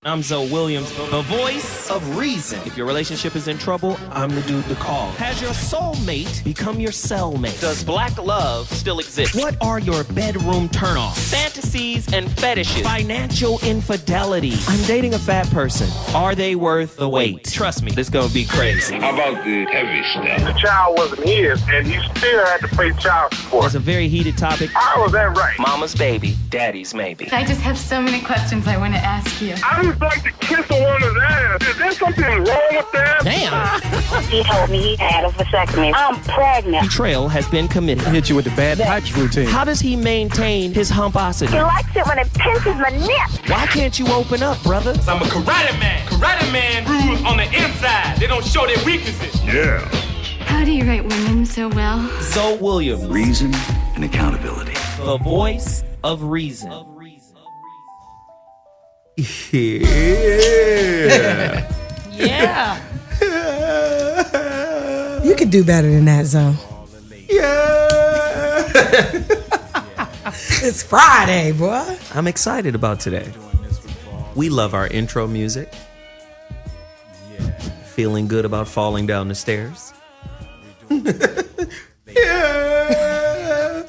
I'm ZoWilliams, the voice of reason. If your relationship is in trouble, I'm the dude to call. Has your soulmate become your cellmate? Does black love still exist? What are your bedroom turnoffs? Fantasies and fetishes. Financial infidelity. I'm dating a fat person. Are they worth the wait? Trust me, this gonna be crazy. How about the heavy stuff? The child wasn't his, and he still had to pay child support. It's a very heated topic. How was that right? Mama's baby, daddy's maybe. I just have so many questions I want to ask you. I just like to kiss a woman's ass. Is there something wrong with that? Damn. He told me he had a vasectomy. I'm pregnant. Betrayal has been committed. Hit you with the bad pipes routine. How does he maintain his humposity? He likes it when it pinches my neck. Why can't you open up, brother? I'm a karate man. Karate man rules on the inside. They don't show their weaknesses. Yeah. How do you write women so well? ZoWilliams, Reason and accountability. the voice of reason. Yeah. Yeah. You could do better than that, Zo. Yeah. It's Friday, boy. I'm excited about today. We love our intro music. Feeling good about falling down the stairs. Yeah.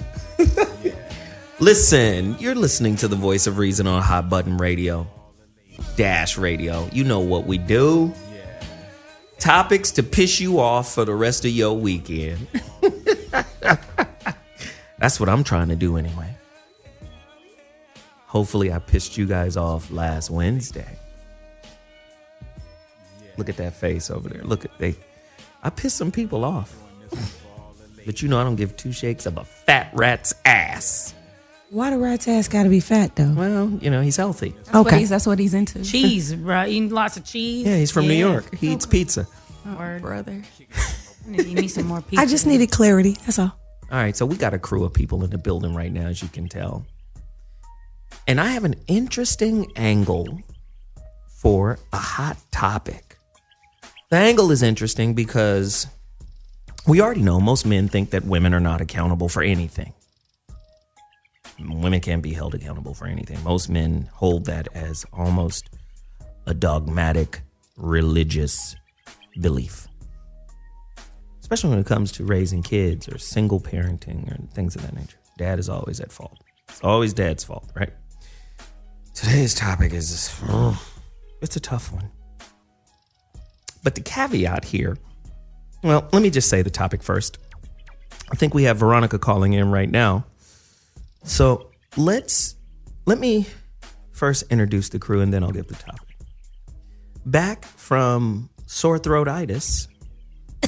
Listen, you're listening to the voice of reason on Hot Button Radio. Dash Radio. You know what we do. Topics to piss you off for the rest of your weekend. That's what I'm trying to do anyway. Hopefully I pissed you guys off last Wednesday. Look at that face over there. I pissed some people off. But you know I don't give two shakes of a fat rat's ass. Why the rat's ass gotta be fat, though? Well, you know, he's healthy. That's what he's into. Cheese, bro. Eating lots of cheese. Yeah, he's from New York. He eats pizza. Word. Brother. I need to eat me some more pizza. I just needed clarity. That's all. All right, so we got a crew of people in the building right now, as you can tell. And I have an interesting angle for a hot topic. The angle is interesting because we already know most men think that women are not accountable for anything. Women can't be held accountable for anything. Most men hold that as almost a dogmatic religious belief. Especially when it comes to raising kids or single parenting or things of that nature. Dad is always at fault. It's always dad's fault, right? Today's topic is, it's a tough one. But the caveat here, well, let me just say the topic first. I think we have Veronica calling in right now. So let me first introduce the crew and then I'll give the topic. Back from sore throat-itis,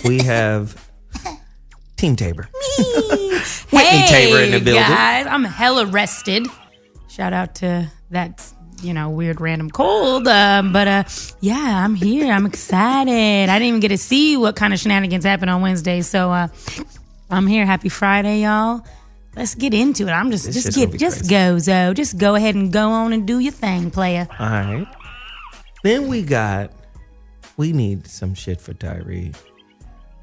we have Team Taber. Whitney Taber in the building. Guys, I'm hella rested. Shout out to that, weird random cold. But I'm here. I'm excited. I didn't even get to see what kind of shenanigans happened on Wednesday. So I'm here. Happy Friday, y'all. Let's get into it. I'm just go, Zo. Just go ahead and go on and do your thing, player. All right. Then we need some shit for Tyree.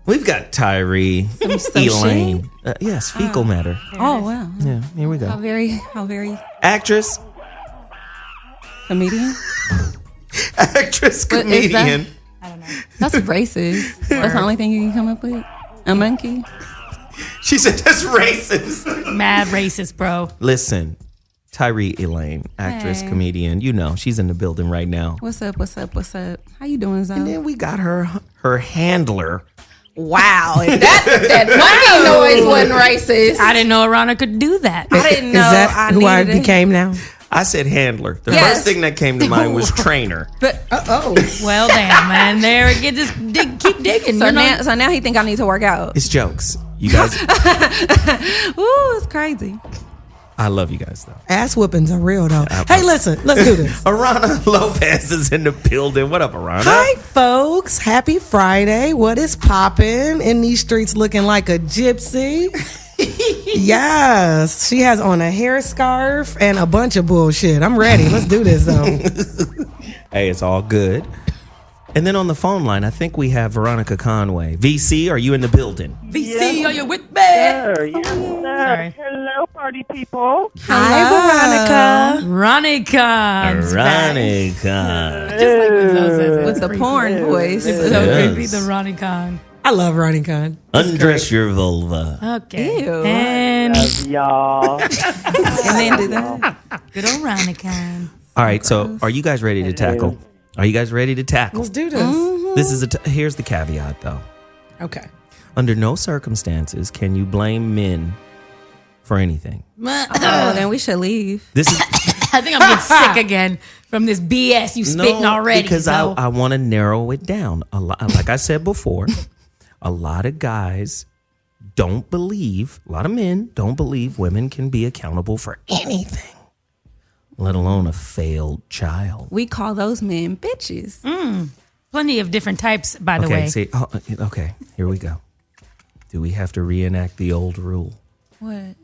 We've got Tyree, Elaine. Yes, fecal matter. Oh, wow. Yeah, here we go. How very Actress. Comedienne? Actress, comedian. I don't know. That's racist. That's the only thing you can come up with? A monkey? She said that's racist. Mad racist, bro. Listen, Tyree Elaine, actress, comedian. She's in the building right now. What's up? How you doing, Zo? And then we got her handler. Wow. If that monkey noise wasn't racist. I didn't know Aarona could do that. I didn't know. Is that who I became now? I said handler. The first thing that came to mind was trainer. But well, damn, man. There it gets. Keep digging. So now he think I need to work out. It's jokes. You guys. Ooh, it's crazy. I love you guys, though. Ass whoopings are real, though. Hey, listen, let's do this. Aarona Lopez is in the building. What up, Aarona? Hi, folks. Happy Friday. What is popping in these streets looking like a gypsy? Yes. She has on a hair scarf and a bunch of bullshit. I'm ready. Let's do this, though. Hey, it's all good. And then on the phone line, I think we have Veronica Conway. VC, are you in the building? VC, are you with me? Sir, yes, sir. Sorry. Hello, party people. Hi, Veronica. Veronica. Veronica. Just like when Zoe says it. With the porn voice. It's so Yes. creepy, the Veronica. I love Veronica. Undress your vulva. Okay. Ew. And Y'all. And then do that. good old Veronica. All right, so are you guys ready to tackle? Are you guys ready to tackle? Let's do this. This is here's the caveat, though. Okay. Under no circumstances can you blame men for anything. Oh, then we should leave. This is I think I'm getting sick again from this BS you spitting already. because so. I want to narrow it down. A lot, like I said before, a lot of guys don't believe, a lot of men don't believe women can be accountable for anything, let alone a failed child. We call those men bitches. Plenty of different types, by the way. Okay, here we go. Do we have to reenact the old rule? What?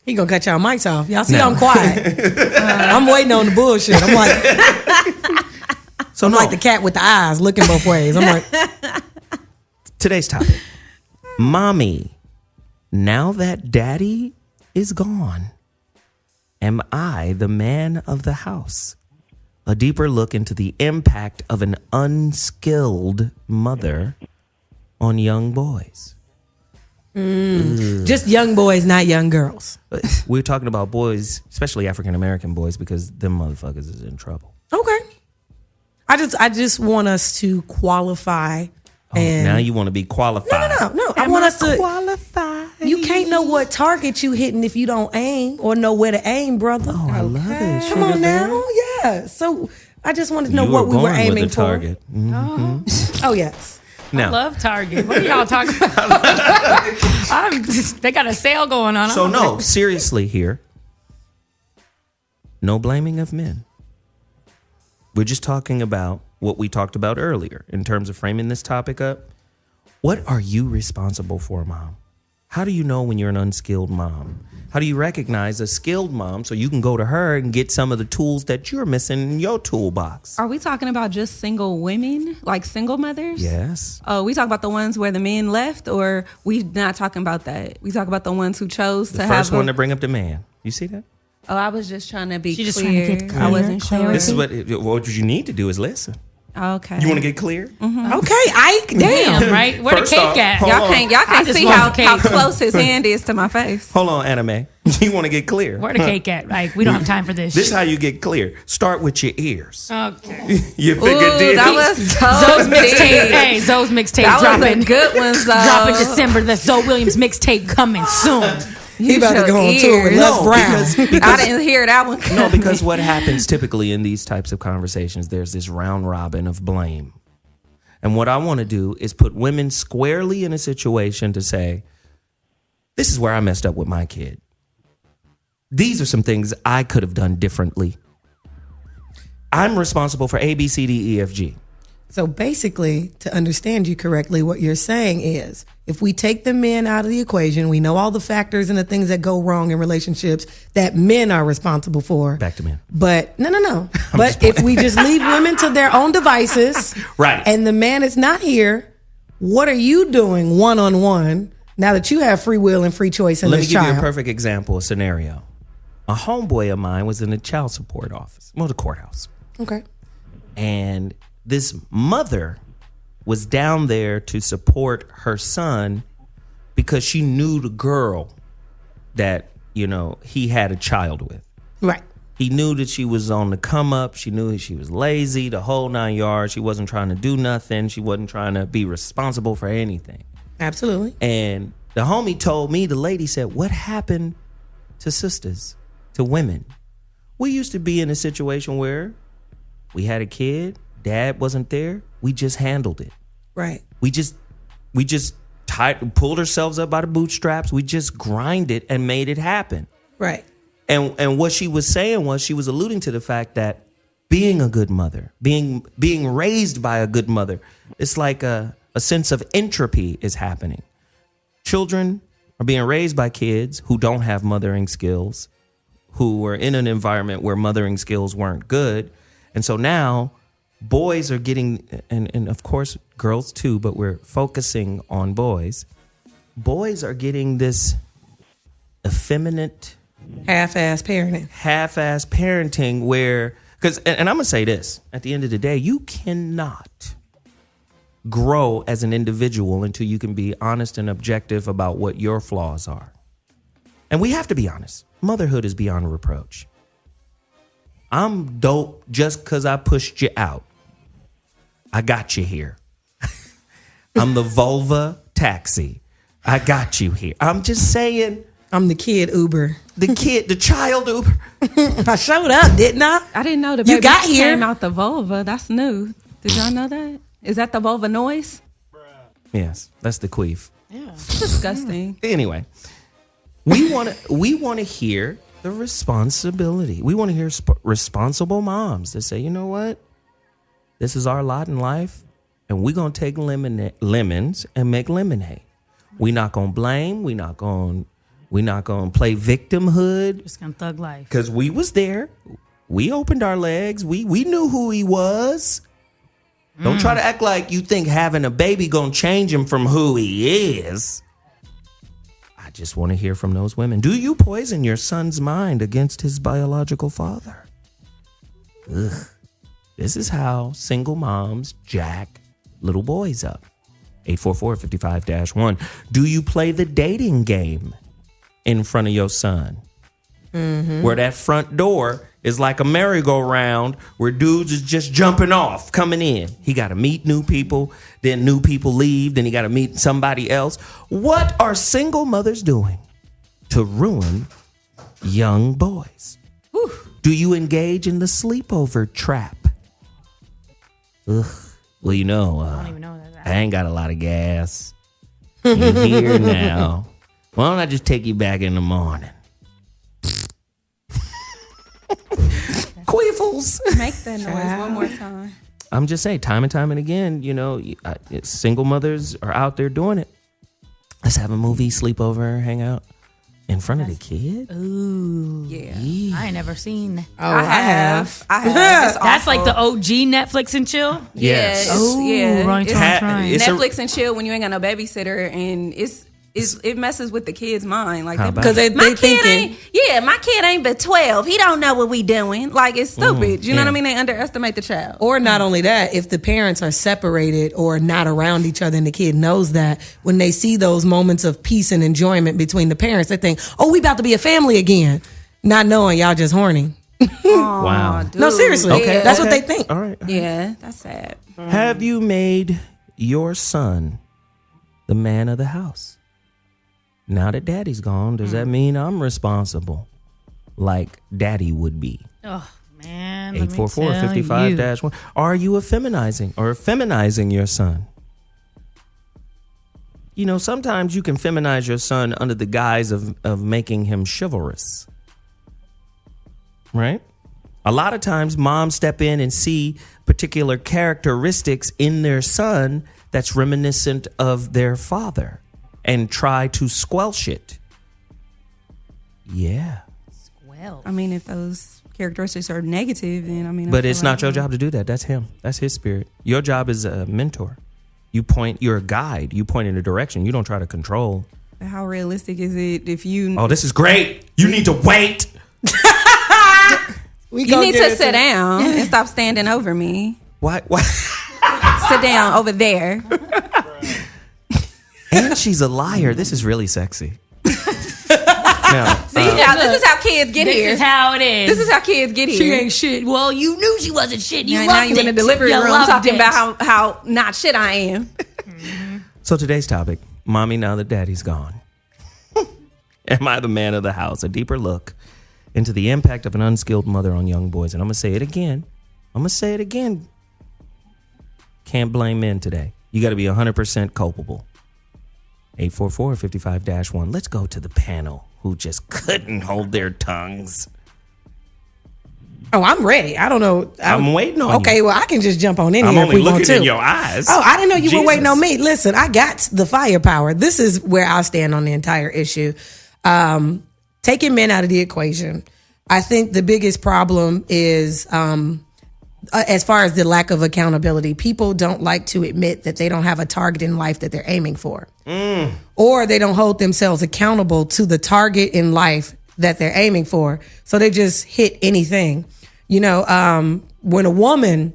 He gonna cut y'all mics off. Y'all see No. I'm quiet. I'm waiting on the bullshit. I'm like, So I'm no, like the cat with the eyes looking both ways. I'm like, today's topic. Mommy, now that daddy is gone, am I the man of the house? A deeper look into the impact of an unskilled mother on young boys. just young boys, not young girls. We're talking about boys, especially African American boys, because them motherfuckers is in trouble. Okay. I just want us to qualify. And Now you want to be qualified. No. I want us to qualify. You can't know what target you hitting if you don't aim or know where to aim, brother. Oh, I love it. Come on now. Yeah. So I just wanted to know You what we were going with aiming the for. target. Oh, yes. Now, Love Target. What are y'all talking about? They got a sale going on. so no, seriously here. No blaming of men. We're just talking about what we talked about earlier in terms of framing this topic up. What are you responsible for, Mom? How do you know when you're an unskilled mom? How do you recognize a skilled mom so you can go to her and get some of the tools that you're missing in your toolbox? Are we talking about just single women, like single mothers? Yes. Oh, we talk about the ones where the men left, or we not talking about that? We talk about the ones who chose The to have. first one to bring up the man. You see that? Oh, I was just trying to be She just clear. trying to get I wasn't clear. sure. This is what you need to do is listen. Okay. You want to get clear? Okay, Ike. Damn. Damn, right? Where the First cake off, at? hold Y'all on. can't I just see want how the cake. close his hand is to my face. Hold on, Anime. You want to get clear? Where the cake at? Like, we don't have time for this. This is how you get clear. Start with your ears. Okay. You Ooh, figure this. that was so Zoe's mixtape. deep. Hey, Zoe's mixtape That was dropping. a good one, Zoe. Dropping December. The ZoWilliams mixtape coming soon. He about to Your go on tour with ears. Les Brown. I didn't hear that one. No, because what happens typically in these types of conversations, there's this round robin of blame. And what I want to do is put women squarely in a situation to say, this is where I messed up with my kid. These are some things I could have done differently. I'm responsible for A, B, C, D, E, F, G. So basically, to understand you correctly, what you're saying is if we take the men out of the equation, we know all the factors and the things that go wrong in relationships that men are responsible for. Back to men. But no. But if we just leave women to their own devices, Right. and the man is not here, what are you doing one-on-one now that you have free will and free choice in Let me this give child? you a perfect example, a scenario. A homeboy of mine was in the child support office, well, the courthouse. Okay. And this mother was down there to support her son because she knew the girl that, he had a child with. Right. He knew that she was on the come up. She knew she was lazy, the whole 9 yards. She wasn't trying to do nothing. She wasn't trying to be responsible for anything. Absolutely. And the homie told me, the lady said, what happened to sisters, to women? We used to be in a situation where we had a kid, dad wasn't there, we just handled it. Right. We just pulled ourselves up by the bootstraps. We just grinded and made it happen. Right. And what she was saying was, she was alluding to the fact that being a good mother, being raised by a good mother, it's like a sense of entropy is happening. Children are being raised by kids who don't have mothering skills, who were in an environment where mothering skills weren't good. And so now boys are getting, and of course girls too, but we're focusing on boys. Boys are getting this effeminate, half-ass parenting where, because, and I'm going to say this, at the end of the day, you cannot grow as an individual until you can be honest and objective about what your flaws are. And we have to be honest. Motherhood is beyond reproach. I'm dope just because I pushed you out. I got you here. I'm the vulva taxi. I got you here. I'm just saying. I'm the kid Uber. The child Uber. I showed up, didn't I? I didn't know the baby you got here. Came out the vulva. That's new. Did y'all know that? Is that the vulva noise? Yes, that's the queef. Yeah, disgusting. Anyway, we want to hear the responsibility. We want to hear responsible moms that say, you know what, this is our lot in life, and we're gonna take lemons and make lemonade. We're not gonna blame. We're not gonna play victimhood. Just gonna thug life. Because we was there. We opened our legs. We knew who he was. Don't try to act like you think having a baby gonna change him from who he is. I just want to hear from those women. Do you poison your son's mind against his biological father? Ugh. This is how single moms jack little boys up. 844-55-1. Do you play the dating game in front of your son? Mm-hmm. Where that front door is like a merry-go-round where dudes is just jumping off, coming in. He got to meet new people, then new people leave, then he got to meet somebody else. What are single mothers doing to ruin young boys? Whew. Do you engage in the sleepover trap? Ugh. Well, you know, I don't even know that. I ain't got a lot of gas. You here now. Why don't I just take you back in the morning? Queefles. Make that noise one more time. I'm just saying, time and time and again, you know, single mothers are out there doing it. Let's have a movie, sleepover, hang out in front of the kid. Ooh. Yeah. I ain't never seen that. Oh, I have. It's That's awful. like the OG Netflix and chill. Yes. Right. It's Netflix and chill when you ain't got no babysitter, and it messes with the kid's mind, like because they thinking, my kid ain't but 12. He don't know what we doing. Like, it's stupid. You know what I mean? They underestimate the child. or not only that, if the parents are separated or not around each other, and the kid knows that, when they see those moments of peace and enjoyment between the parents, they think, "Oh, we about to be a family again," not knowing y'all just horny. Wow. Dude. No, seriously, Okay, that's okay. what they think. All right. Yeah, that's sad. Have you made your son the man of the house? Now that daddy's gone, does that mean I'm responsible like daddy would be? Oh, man. 844-55-1. Are you feminizing your son? You know, sometimes you can feminize your son under the guise of making him chivalrous. Right? A lot of times moms step in and see particular characteristics in their son that's reminiscent of their father and try to squelch it. Yeah. Well, I mean, if those characteristics are negative, then I mean. But it's not your job to do that. That's him. That's his spirit. Your job is a mentor. You're a guide. You point in a direction. You don't try to control. How realistic is it if you? Oh, this is great. You need to wait. You need to sit down and stop standing over me. Why? Sit down over there. And she's a liar. This is really sexy. Now, See, now this is how kids get here. This is how it is. This is how kids get here. She ain't shit. Well, you knew she wasn't shit. You now loved you it. in the delivery You room loved talking it. about how not shit I am. So today's topic, mommy, now that daddy's gone. Am I the man of the house? A deeper look into the impact of an unskilled mother on young boys. And I'm going to say it again. Can't blame men today. You got to be 100% culpable. 844-55-1. Let's go to the panel who just couldn't hold their tongues. Oh, I'm ready. I don't know. I'm waiting on you. Okay, well, I can just jump on in I'm here if only we want looking to. in your eyes. Oh, I didn't know you were waiting Jesus. on me. Listen, I got the firepower. This is where I'll stand on the entire issue. Taking men out of the equation. I think the biggest problem is as far as the lack of accountability, people don't like to admit that they don't have a target in life that they're aiming for. Or they don't hold themselves accountable to the target in life that they're aiming for. So they just hit anything. You know, when a woman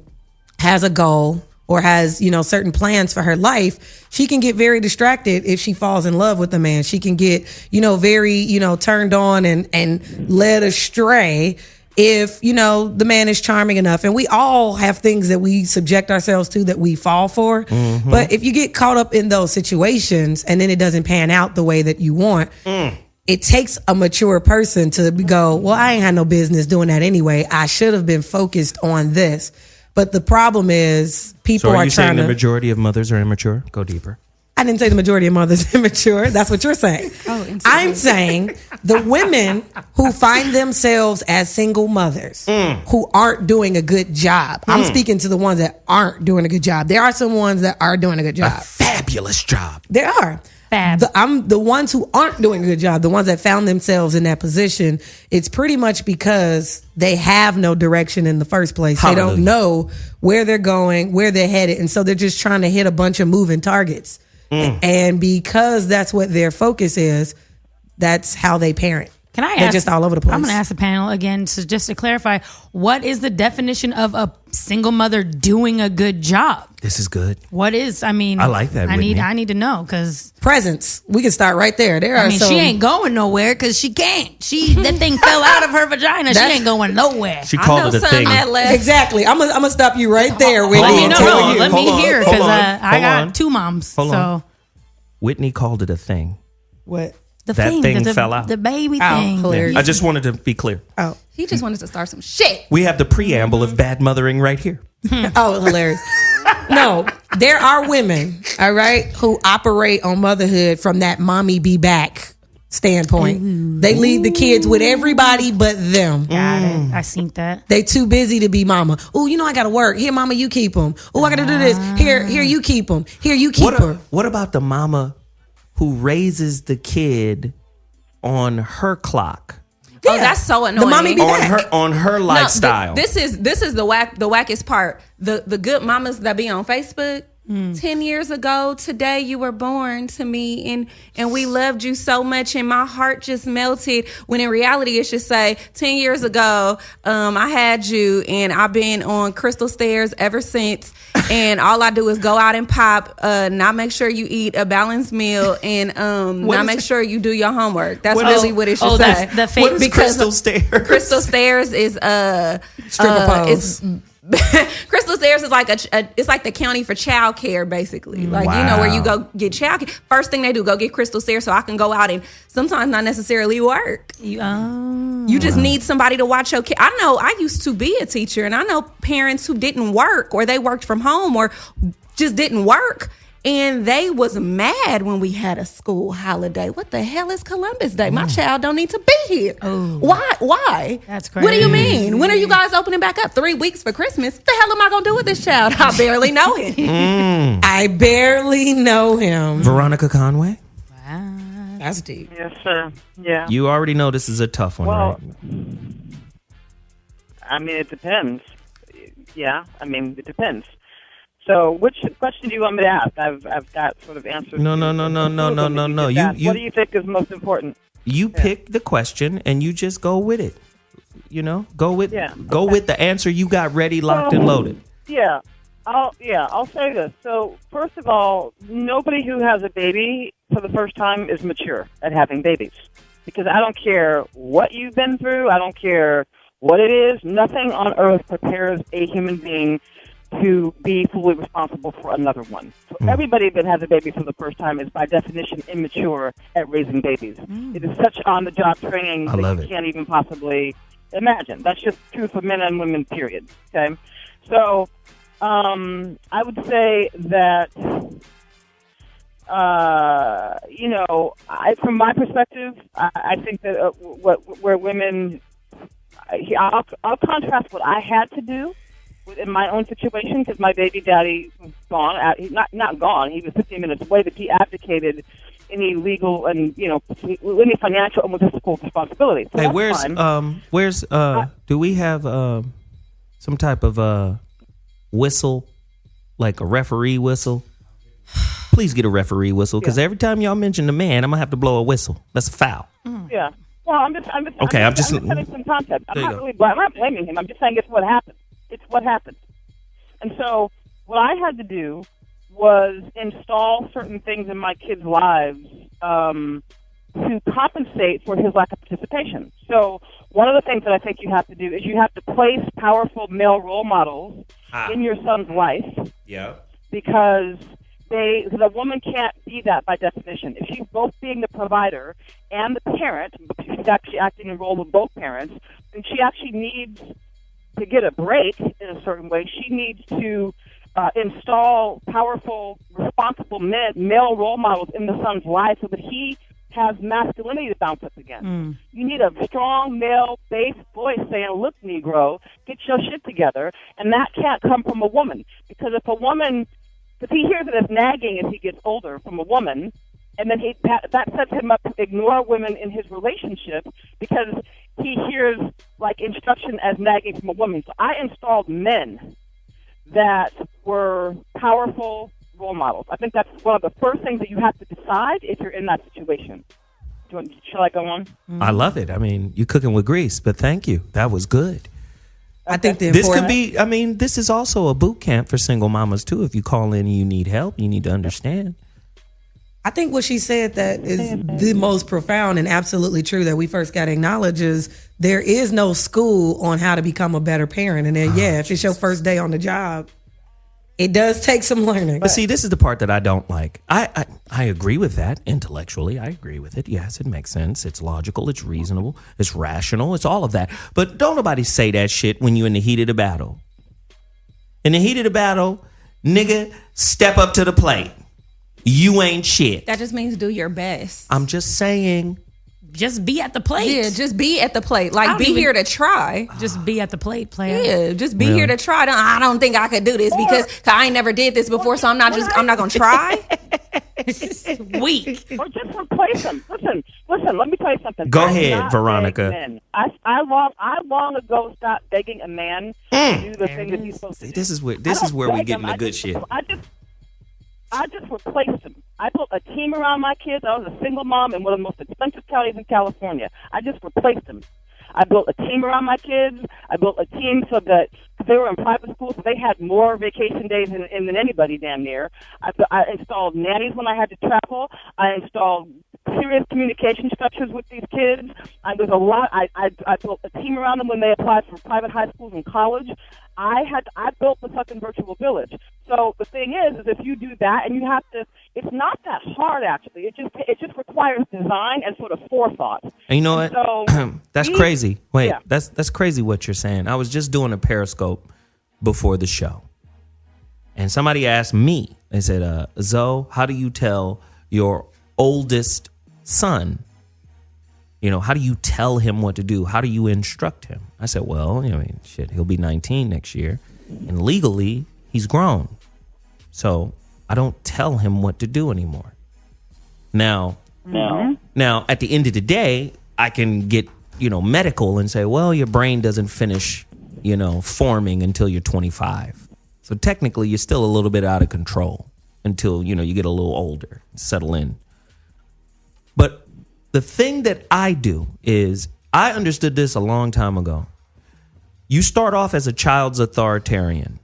has a goal or has, you know, certain plans for her life, she can get very distracted if she falls in love with a man. She can get, you know, very, you know, turned on and led astray if, you know, the man is charming enough. And we all have things that we subject ourselves to that we fall for. But if you get caught up in those situations and then it doesn't pan out the way that you want, it takes a mature person to go, well, I ain't had no business doing that anyway. I should have been focused on this. But the problem is people are are you trying saying to. the majority of mothers are immature? Go deeper. I didn't say the majority of mothers are immature. That's what you're saying. I'm saying the women who find themselves as single mothers who aren't doing a good job. I'm speaking to the ones that aren't doing a good job. There are some ones that are doing a good job. A fabulous job. There are. I'm the ones who aren't doing a good job, the ones that found themselves in that position. It's pretty much because they have no direction in the first place. Hallelujah. They don't know where they're going, where they're headed. And so they're just trying to hit a bunch of moving targets. And because that's what their focus is, that's how they parent. Can I They're ask, just all over the place. I'm going to ask the panel again, just to clarify, what is the definition of a single mother doing a good job? This is good. What is? I mean, I like that, I Whitney. need to know because Presence. We can start right there. she ain't going nowhere because she can't. That thing fell out of her vagina. She ain't going nowhere. She called it a thing. Exactly. I'm gonna stop you right there. Let me hear because I got two moms. Hold so on. Whitney called it a thing. What? The that thing fell out. The baby thing. I just wanted to be clear. Oh, he just wanted to start some shit. We have the preamble of bad mothering right here. Oh, hilarious. No, there are women, all right, who operate on motherhood from that mommy be back standpoint. They leave the kids with everybody but them. Got it. I seen that. They too busy to be mama. Oh, you know I gotta work. Here, mama, you keep them. Oh, I gotta do this. Here, you keep them. Here, you keep her. What about the mama who raises the kid on her clock? Yeah. Oh, that's so annoying. The mommy be back. on her lifestyle. This is the wackest part. The good mamas that be on Facebook. 10 years ago today you were born to me and we loved you so much and my heart just melted, when in reality it should say 10 years ago I had you and I've been on crystal stairs ever since, and all I do is go out and pop, not make sure you eat a balanced meal, and not make sure you do your homework. That's really what it should say. That's the fake. What is crystal stairs? Crystal stairs is stripper pose. Crystal Stairs is like it's like the county for child care, basically. Like, you know, where you go get child care. First thing they do, go get Crystal Stairs so I can go out and sometimes not necessarily work. You just need somebody to watch your kid. I know I used to be a teacher, and I know parents who didn't work, or they worked from home, or just didn't work. And they was mad when we had a school holiday. What the hell is Columbus Day? My child don't need to be here. Oh. Why? That's crazy. What do you mean? When are you guys opening back up? 3 weeks for Christmas? What the hell am I going to do with this child? I barely know him. I barely know him. Veronica Conway? Wow. That's deep. Yes, sir. Yeah. You already know this is a tough one, Well, right? I mean, it depends. Yeah, I mean, it depends. So, which question do you want me to ask? I've got sort of answers. No. What do you think is most important? You pick the question and you just go with it. You know, go with the answer you got ready, locked, and loaded. Yeah, I'll say this. So, first of all, nobody who has a baby for the first time is mature at having babies, because I don't care what you've been through. I don't care what it is. Nothing on earth prepares a human being to be fully responsible for another one. So everybody that has a baby for the first time is by definition immature at raising babies. It is such on-the-job training that you can't even possibly imagine. That's just true for men and women, period. Okay? So I would say that, from my perspective, I think that where women, I'll contrast what I had to do in my own situation, because my baby daddy was gone. He's not gone. He was 15 minutes away, but he abdicated any legal and any financial and logistical responsibility. So hey, where's do we have some type of whistle, like a referee whistle, please get a referee whistle, because every time y'all mention the man, I'm gonna have to blow a whistle. That's a foul. Yeah. Well, I'm just setting some context. I'm not blaming him. I'm just saying it's what happened. It's what happened. And so what I had to do was install certain things in my kids' lives to compensate for his lack of participation. So one of the things that I think you have to do is you have to place powerful male role models in your son's life. Yeah. Because the woman can't be that by definition. If she's both being the provider and the parent, she's actually acting in the role of both parents, then she actually needs to get a break in a certain way. She needs to install powerful, responsible male role models in the son's life so that he has masculinity to bounce up against. You need a strong male bass voice saying, look, Negro, get your shit together. And that can't come from a woman. Because if he hears it as nagging as he gets older from a woman, and then that sets him up to ignore women in his relationship because he hears like instruction as nagging from a woman. So I installed men that were powerful role models. I think that's one of the first things that you have to decide if you're in that situation. Shall I go on? I love it. I mean, you're cooking with grease, but thank you. That was good. I think this could be, this is also a boot camp for single mamas too. If you call in and you need help, you need to understand. I think what she said that is the most profound and absolutely true that we first got to acknowledge is there is no school on how to become a better parent. And then, if it's your first day on the job, it does take some learning. But see, this is the part that I don't like. I agree with that intellectually. I agree with it. Yes, it makes sense. It's logical. It's reasonable. It's rational. It's all of that. But don't nobody say that shit when you're in the heat of the battle. In the heat of the battle, nigga, step up to the plate. You ain't shit. That just means do your best. I'm just saying. Just be at the plate. Yeah, just be at the plate. Like, be here to try. Just be at the plate, player. Yeah, just be here to try. I don't think I could do this because I ain't never did this before, so I'm not going to try. Weak. Or just replace them. Listen, let me tell you something. Go ahead, Veronica. I long ago stopped begging a man to do the thing that he's supposed to do. This is where we get into good shit. I just replaced them. I built a team around my kids. I was a single mom in one of the most expensive counties in California. I just replaced them. I built a team around my kids. I built a team so that they were in private school, so they had more vacation days than anybody damn near. I installed nannies when I had to travel. I installed serious communication structures with these kids. I built a team around them when they applied for private high schools and college. I built the fucking virtual village. So the thing is if you do that, and you have to, it's not that hard actually. It just requires design and sort of forethought. And you know what? So that's crazy. Wait, that's crazy what you're saying. I was just doing a Periscope before the show, and somebody asked me. They said, "Zo, how do you tell your oldest son? How do you tell him what to do? How do you instruct him?" I said, well, he'll be 19 next year. And legally, he's grown. So I don't tell him what to do anymore. Now, at the end of the day, I can get, medical and say, well, your brain doesn't finish, forming until you're 25. So technically, you're still a little bit out of control until, you get a little older, settle in. But the thing that I do is, I understood this a long time ago. You start off as a child's authoritarian,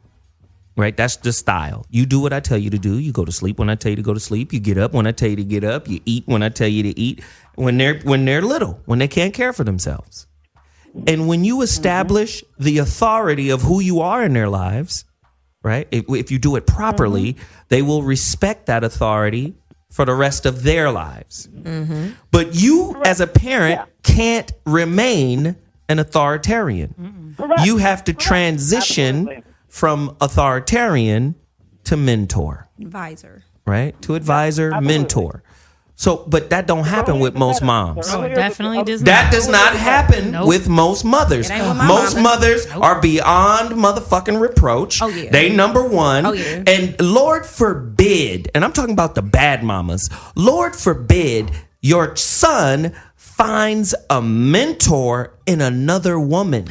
right? That's the style. You do what I tell you to do. You go to sleep when I tell you to go to sleep. You get up when I tell you to get up. You eat when I tell you to eat. When they're little, when they can't care for themselves. And when you establish the authority of who you are in their lives, right? If you do it properly, they will respect that authority for the rest of their lives. But you, as a parent, can't remain an authoritarian. You have to transition from authoritarian to mentor. Advisor. Right? To advisor, mentor. So, but that don't happen with most moms. Oh, it definitely does not. That does not happen with most mothers. Most mothers are beyond motherfucking reproach. Oh, yeah. They number one. Oh, yeah. And Lord forbid, and I'm talking about the bad mamas, Lord forbid your son finds a mentor in another woman.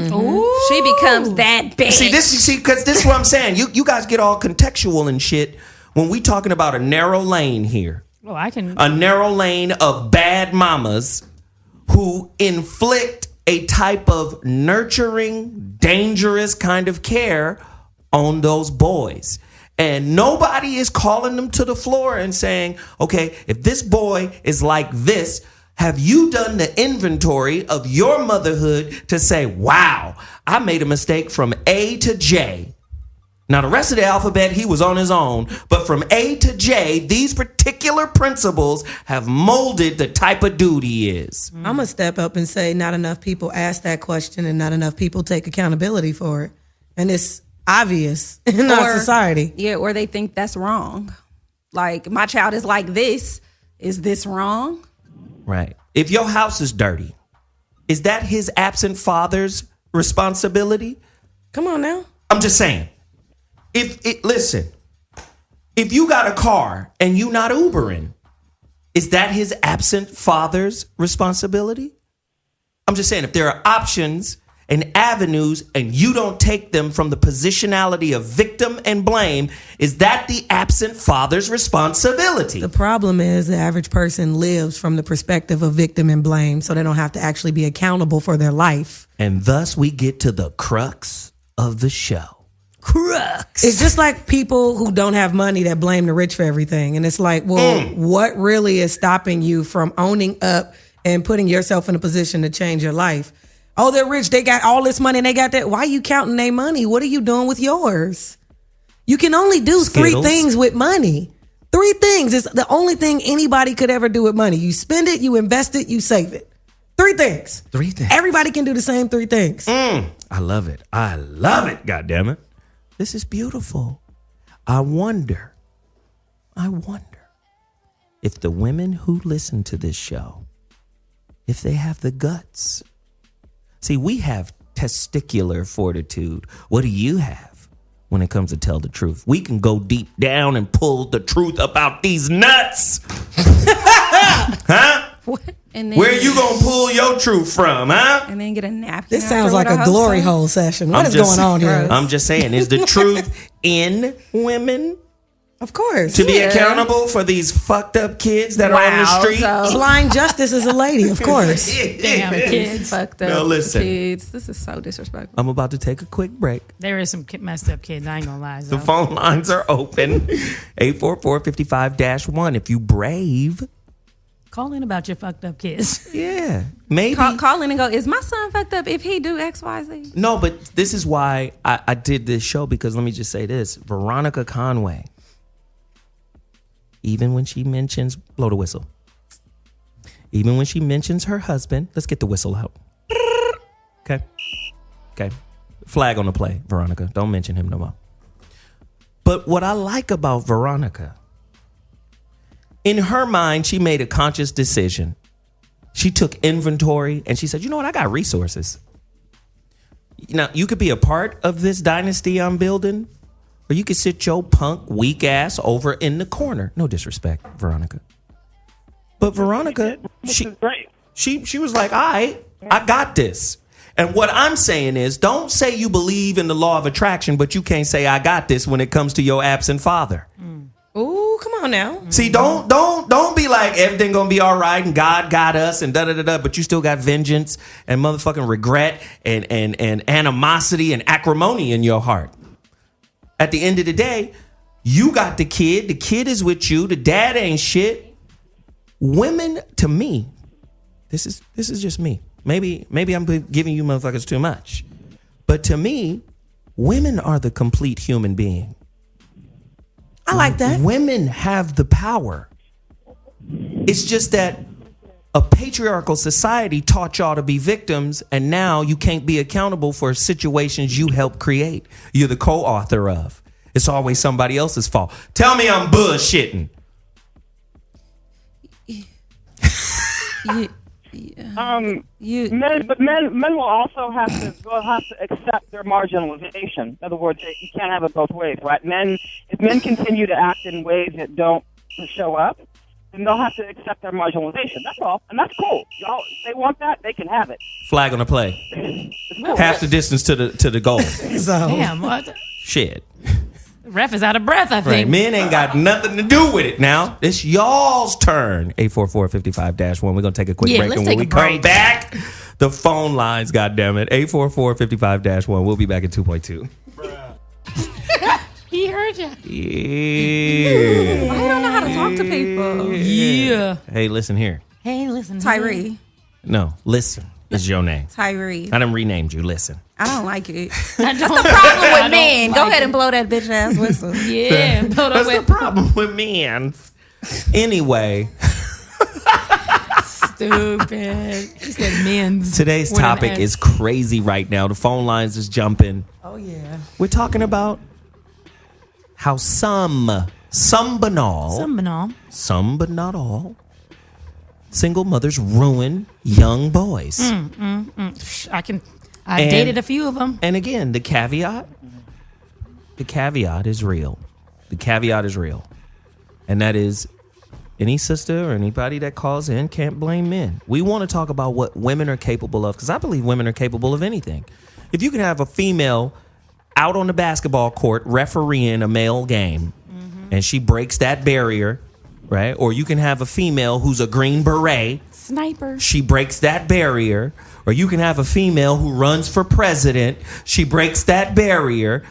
She becomes that bitch. Because this is what I'm saying. You guys get all contextual and shit when we talking about a narrow lane here. Oh, I can. A narrow lane of bad mamas who inflict a type of nurturing, dangerous kind of care on those boys. And nobody is calling them to the floor and saying, okay, if this boy is like this, have you done the inventory of your motherhood to say, wow, I made a mistake from A to J. Now, the rest of the alphabet, he was on his own. But from A to J, these particular principles have molded the type of dude he is. I'm going to step up and say not enough people ask that question and not enough people take accountability for it. And it's obvious in our society. Yeah, or they think that's wrong. Like, my child is like this. Is this wrong? Right. If your house is dirty, is that his absent father's responsibility? Come on now. I'm just saying. Listen, if you got a car and you not Ubering, is that his absent father's responsibility? I'm just saying, if there are options and avenues and you don't take them from the positionality of victim and blame, is that the absent father's responsibility? The problem is the average person lives from the perspective of victim and blame, so they don't have to actually be accountable for their life. And thus we get to the crux of the show. Crux. It's just like people who don't have money that blame the rich for everything. And it's like, well, what really is stopping you from owning up and putting yourself in a position to change your life? Oh, they're rich. They got all this money and they got that. Why are you counting their money? What are you doing with yours? You can only do Skittles. 3 things with money. 3 things is the only thing anybody could ever do with money. You spend it, you invest it, you save it. 3 things. 3 things. Everybody can do the same 3 things. I love it. I love it. God damn it. This is beautiful. I wonder if the women who listen to this show, if they have the guts. See, we have testicular fortitude. What do you have when it comes to tell the truth? We can go deep down and pull the truth about these nuts. Huh? What? And then, where you gonna pull your truth from, huh? And then get a napkin. This sounds like a glory hole session. What is going on here? I'm just saying, is the truth in women? Of course. To be accountable for these fucked up kids that are on the street? So. Blind Justice is a lady, of course. Damn kids. Fucked up listen. kids. This is so disrespectful. I'm about to take a quick break. There is some messed up kids. I ain't gonna lie. The phone lines are open. 844-55-1. If you brave, call in about your fucked up kids. Yeah. Maybe. Call in and go, is my son fucked up if he do X, Y, Z? No, but this is why I did this show, because let me just say this. Veronica Conway, even when she mentions, blow the whistle. Even when she mentions her husband, let's get the whistle out. Okay. Flag on the play, Veronica. Don't mention him no more. But what I like about Veronica, in her mind, she made a conscious decision. She took inventory and she said, you know what? I got resources. Now, you could be a part of this dynasty I'm building, or you could sit your punk, weak ass over in the corner. No disrespect, Veronica. But Veronica, she was like, all right, I got this. And what I'm saying is, don't say you believe in the law of attraction, but you can't say I got this when it comes to your absent father. Ooh, come on now. See, don't be like everything gonna be all right and God got us and da-da-da-da, but you still got vengeance and motherfucking regret and animosity and acrimony in your heart. At the end of the day, you got the kid is with you, the dad ain't shit. Women, to me, this is just me. Maybe I'm giving you motherfuckers too much. But to me, women are the complete human being. I like that. Women have the power. It's just that a patriarchal society taught y'all to be victims, and now you can't be accountable for situations you helped create. You're the co-author of. It's always somebody else's fault. Tell me I'm bullshitting. Men will also have to accept their marginalization. In other words, you can't have it both ways, right? If men continue to act in ways that don't show up, then they'll have to accept their marginalization. That's all, and that's cool. Y'all, if they want that, they can have it. Flag on the play. Cool. Half the distance to the goal. Damn, what? Shit. The ref is out of breath, I think. Right. Men ain't got nothing to do with it now. It's y'all's turn. 844-55-1. We're going to take a quick break. And when we come back, the phone lines, goddammit. 844-55-1. We'll be back at 2.2. He heard you. Yeah. I don't know how to talk to people. Yeah. Hey, listen here. Hey, listen. Tyree. No, listen is your name. Tyree. I done renamed you. Listen. I don't like it. That's the problem with men. Go ahead and blow that bitch ass whistle. Yeah. That's the problem with men. Anyway. Stupid. He said men's. Today's topic is crazy right now. The phone lines is jumping. Oh, yeah. We're talking about how some but not all, single mothers ruin young boys. I dated a few of them. And again, the caveat is real. The caveat is real. And that is any sister or anybody that calls in can't blame men. We want to talk about what women are capable of, because I believe women are capable of anything. If you can have a female out on the basketball court refereeing a male game, and she breaks that barrier, right? Or you can have a female who's a Green Beret. Sniper. She breaks that barrier. Or you can have a female who runs for president. She breaks that barrier.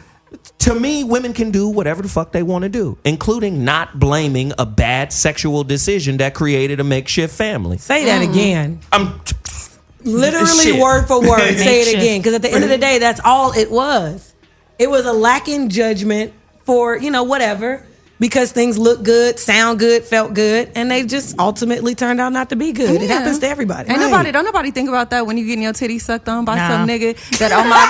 To me, women can do whatever the fuck they want to do, including not blaming a bad sexual decision that created a makeshift family. Say that again. I'm literally shit. word for word. Say it again. Because at the end of the day, that's all it was. It was a lack in judgment for, whatever. Because things look good, sound good, felt good, and they just ultimately turned out not to be good. Yeah. It happens to everybody. Don't nobody think about that when you getting your titty sucked on by some nigga that, oh my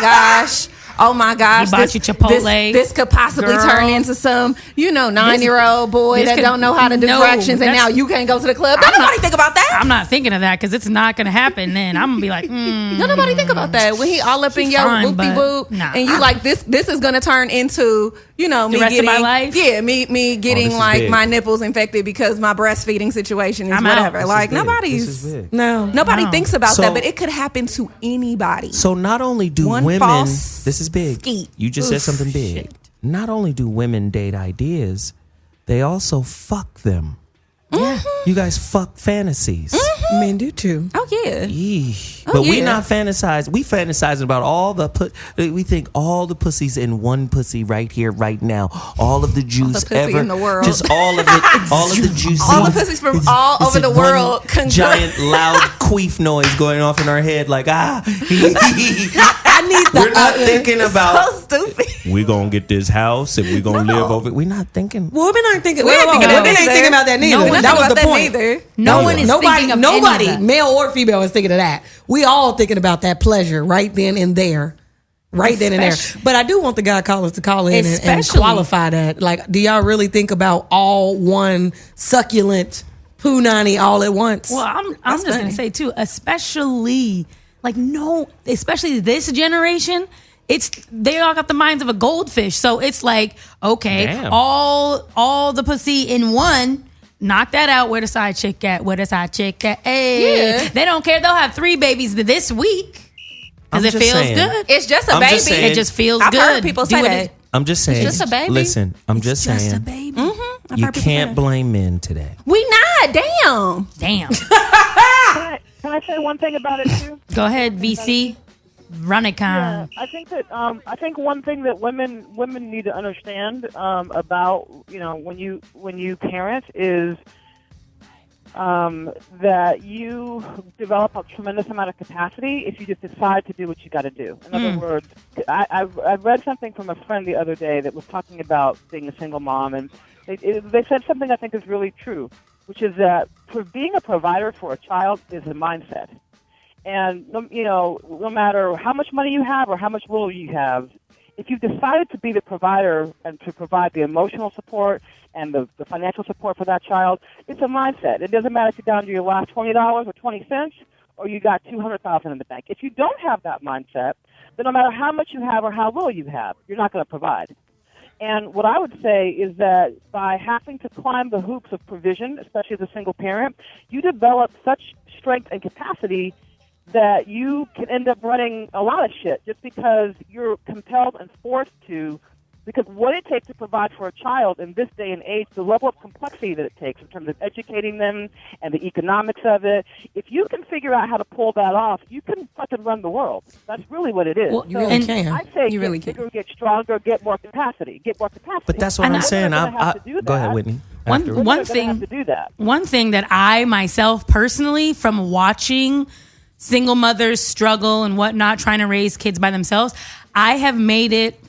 gosh, he bought you Chipotle. This could possibly turn into some, 9-year-old boy that don't know how to do fractions, and now you can't go to the club. Don't nobody think about that. I'm not thinking of that because it's not going to happen. Then I'm gonna be like, Don't nobody think about that when he all up in your whoopty whoop, and you like this is going to turn into me the rest getting of my life. Yeah, me getting my nipples infected because my breastfeeding situation is whatever. Like nobody thinks about that, but it could happen to anybody. So not only do women, this is big. You just said something big. Shit. Not only do women date ideas, they also fuck them. Yeah. You guys fuck fantasies. Mm-hmm. Men do too. Oh yeah. But we not fantasize. We fantasizing about all the we think all the pussies in one pussy right here, right now. All of the juice ever in the world. Just all of it. All of the juice. All the pussies from all over the world. Giant loud queef noise going off in our head like I need the We're not thinking about so stupid. We gonna get this house and we gonna live over it. We're not thinking. Women aren't thinking. Women ain't thinking about that neither. That was the point. No one is thinking of nobody, any of that. male or female, is thinking of that. We all thinking about that pleasure right then and there. Then and there. But I do want the guy callers to call in and qualify that. Like, do y'all really think about all one succulent punani all at once? Well, I'm just going to say, too, especially this generation, they all got the minds of a goldfish. So it's like, okay, damn. all the pussy in one. Knock that out. Where the side chick at? Hey. Yeah. They don't care. They'll have 3 babies this week because it feels good. It's just a baby. It just feels I've good. heard people say that. I'm just saying. It's just a baby. Listen, I'm just saying. Just a baby. Mm-hmm. You can't blame men today. We not. Damn. Can I say one thing about it too? Go ahead, VC. Run it, Yeah, I think that I think one thing that women need to understand about when you parent is that you develop a tremendous amount of capacity if you just decide to do what you got to do. In other words, I read something from a friend the other day that was talking about being a single mom, and they said something I think is really true, which is that for being a provider for a child is a mindset. And, no matter how much money you have or how much little you have, if you've decided to be the provider and to provide the emotional support and the financial support for that child, it's a mindset. It doesn't matter if you're down to your last $20 or 20 cents or you got $200,000 in the bank. If you don't have that mindset, then no matter how much you have or how little you have, you're not going to provide. And what I would say is that by having to climb the hoops of provision, especially as a single parent, you develop such strength and capacity that you can end up running a lot of shit just because you're compelled and forced to. Because what it takes to provide for a child in this day and age, the level of complexity that it takes in terms of educating them and the economics of it, if you can figure out how to pull that off, you can fucking run the world. That's really what it is. Well, you really can. I say You really get bigger, get stronger, get more capacity. But that's what I'm saying. Go ahead, Whitney. One thing that I myself personally, from watching single mothers struggle and whatnot, trying to raise kids by themselves, I have made it.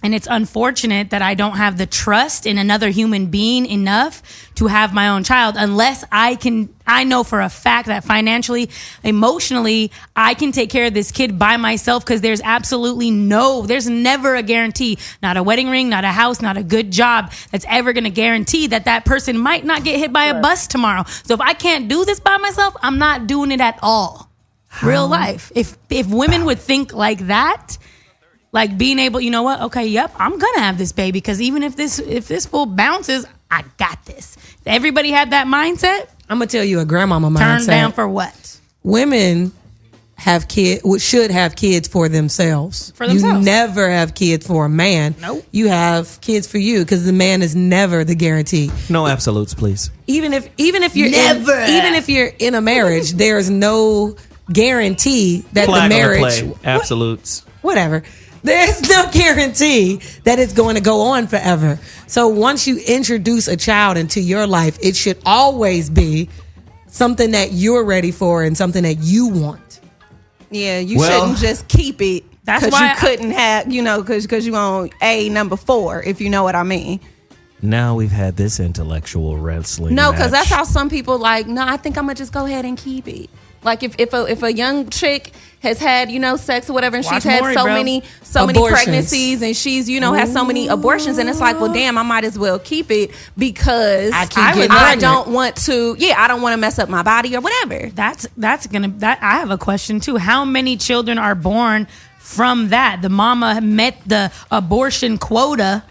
And it's unfortunate that I don't have the trust in another human being enough to have my own child unless I know for a fact that financially, emotionally, I can take care of this kid by myself, because there's there's never a guarantee, not a wedding ring, not a house, not a good job that's ever going to guarantee that person might not get hit by a bus tomorrow. So if I can't do this by myself, I'm not doing it at all. Real life. If women would think like that, like being able, you know what? Okay, yep, I'm gonna have this baby, because even if this fool bounces, I got this. If everybody had that mindset, I'm gonna tell you a grandmama mindset. Turn down for what? Women should have kids for themselves. You never have kids for a man. Nope. You have kids for you, because the man is never the guarantee. No absolutes, please. Even if you're in a marriage, there's no guarantee that Flag the on the marriage play. Absolutes. Whatever. There's no guarantee that it's going to go on forever. So once you introduce a child into your life, it should always be something that you're ready for and something that you want. Yeah, you shouldn't just keep it because you couldn't have, because you on number 4, if you know what I mean. Now we've had this intellectual wrestling. No, because that's how some people I think I'm going to just go ahead and keep it. Like if a young chick has had, sex or whatever, and she's had so many pregnancies, and she's, has so many abortions, and it's like, well, damn, I might as well keep it because I don't want to mess up my body or whatever. I have a question too. How many children are born from that? The mama met the abortion quota.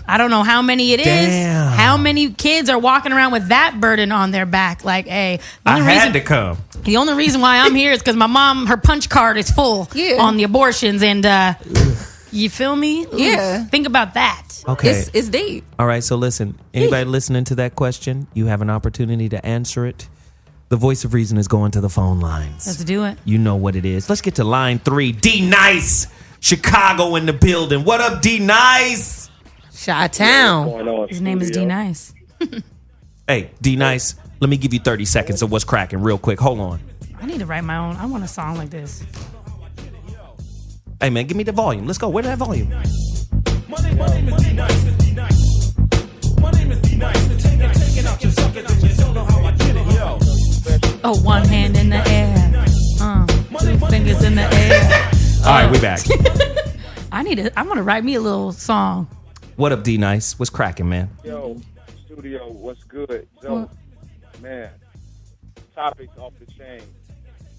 I don't know how many it is. Damn. How many kids are walking around with that burden on their back? Like, hey, I had to come. The only reason why I'm here is because my mom, her punch card is full on the abortions, and you feel me? Yeah. Think about that. Okay. It's deep. All right, so listen. Anybody listening to that question, you have an opportunity to answer it. The voice of reason is going to the phone lines. Let's do it. You know what it is. Let's get to line 3. D-Nice. Chicago in the building. What up, D-Nice? Chi-Town. His name is D-Nice. Hey, D-Nice, let me give you 30 seconds of what's cracking real quick. Hold on. I need to write my own. I want a song like this. Hey, man, give me the volume. Let's go. Where's that volume? My name is D-Nice. My name is D-Nice. Taking out your suckers and you don't know how I did it, yo. Oh, one hand in the air. 2 fingers in the air. All right, we back. I'm going to write me a little song. What up, D-Nice? What's cracking, man? Yo, studio, what's good? So, man, topics off the chain.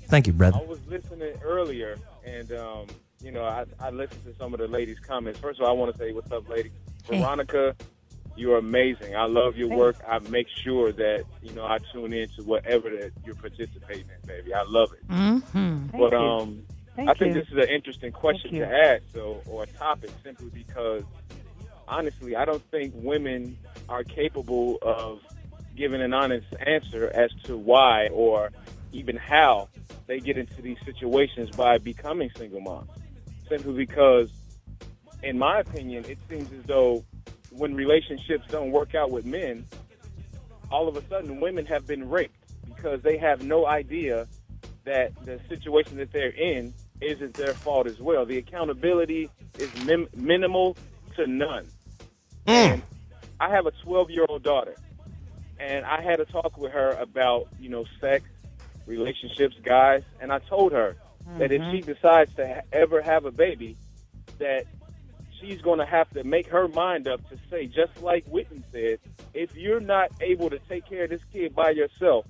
Thank you, brother. I was listening earlier, and, I listened to some of the ladies' comments. First of all, I want to say, what's up, lady? Hey. Veronica, you're amazing. I love your work. I make sure that, I tune in to whatever that you're participating in, baby. I love it. Mm-hmm. But I think this is an interesting question to ask, or a topic, simply because, honestly, I don't think women are capable of giving an honest answer as to why or even how they get into these situations by becoming single moms. Simply because, in my opinion, it seems as though when relationships don't work out with men, all of a sudden women have been raped because they have no idea that the situation that they're in isn't their fault as well. The accountability is minimal to none. And I have a 12-year-old daughter, and I had a talk with her about, sex, relationships, guys, and I told her that if she decides to ever have a baby, that she's going to have to make her mind up to say, just like Whitney said, if you're not able to take care of this kid by yourself,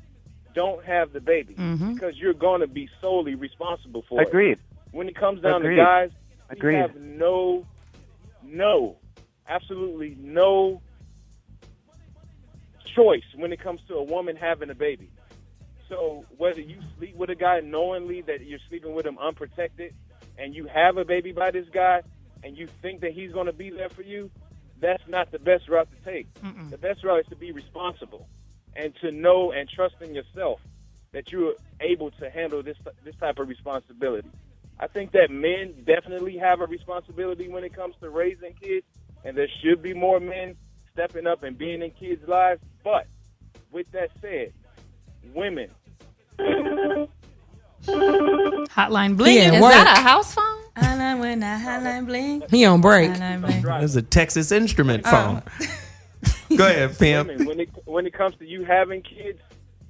don't have the baby, because you're going to be solely responsible for it. Agreed. When it comes down to guys, we have no absolutely no choice when it comes to a woman having a baby. So whether you sleep with a guy knowingly that you're sleeping with him unprotected and you have a baby by this guy and you think that he's going to be there for you, that's not the best route to take. The best route is to be responsible and to know and trust in yourself that you're able to handle this type of responsibility. I think that men definitely have a responsibility when it comes to raising kids, and there should be more men stepping up and being in kids' lives. But with that said, women. Hotline bling. Yeah, Is work. that a house phone? Hotline bling. He on break. It's a Texas instrument phone. Go ahead, Pam. Women, when it comes to you having kids,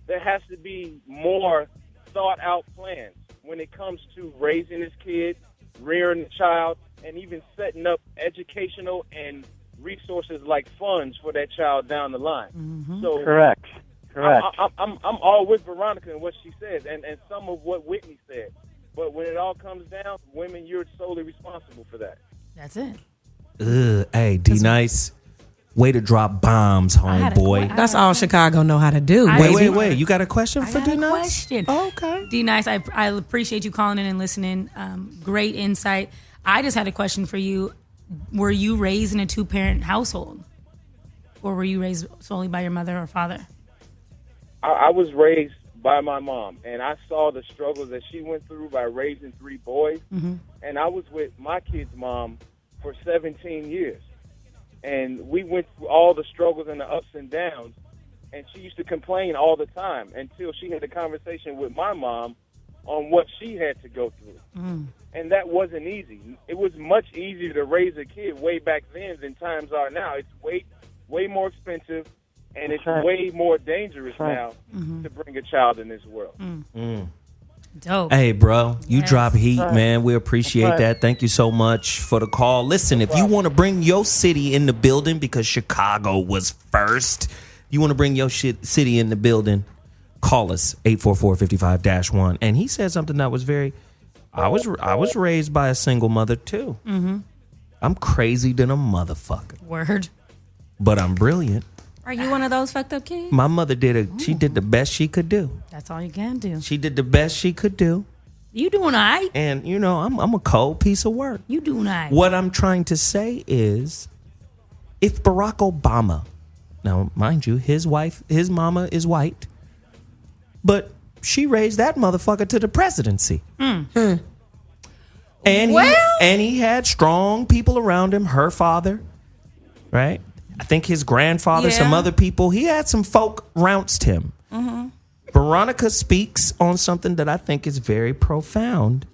there has to be more thought out plans when it comes to raising this kid, rearing the child, and even setting up educational and resources like funds for that child down the line. So Correct. I'm all with Veronica and what she says, and some of what Whitney said. But when it all comes down, women, you're solely responsible for that. That's it. Hey, D-Nice. Way to drop bombs, homeboy. That's all Chicago know how to do. Wait. You got a question for I got a D-Nice? question. Oh, okay. D-Nice, I appreciate you calling in and listening. Great insight. I just had a question for you. Were you raised in a two-parent household? Or were you raised solely by your mother or father? I was raised by my mom, and I saw the struggles that she went through by raising 3 boys. And I was with my kid's mom for 17 years. And we went through all the struggles and the ups and downs. And she used to complain all the time until she had a conversation with my mom on what she had to go through. And that wasn't easy. It was much easier to raise a kid way back then than times are now. It's way more expensive, and it's way more dangerous now to bring a child in this world. Dope. Hey, bro, you drop heat, man. We appreciate that. Thank you so much for the call. Listen, if you want to bring your city in the building because Chicago was first, you want to bring your city in the building, call us 844-55-1. And he said something that was very. I was raised by a single mother too. I'm crazy than a motherfucker. Word. But I'm brilliant. Are you one of those fucked up kids? My mother she did the best she could do. That's all you can do. She did the best she could do. You doing all right? And, you know, I'm a cold piece of work. You doing all right. What I'm trying to say is, if Barack Obama, now, mind you, his mama is white, but she raised that motherfucker to the presidency. And he had strong people around him, her father, right? I think his grandfather, some other people. He had some folk trounced him. Veronica speaks on something that I think is very profound.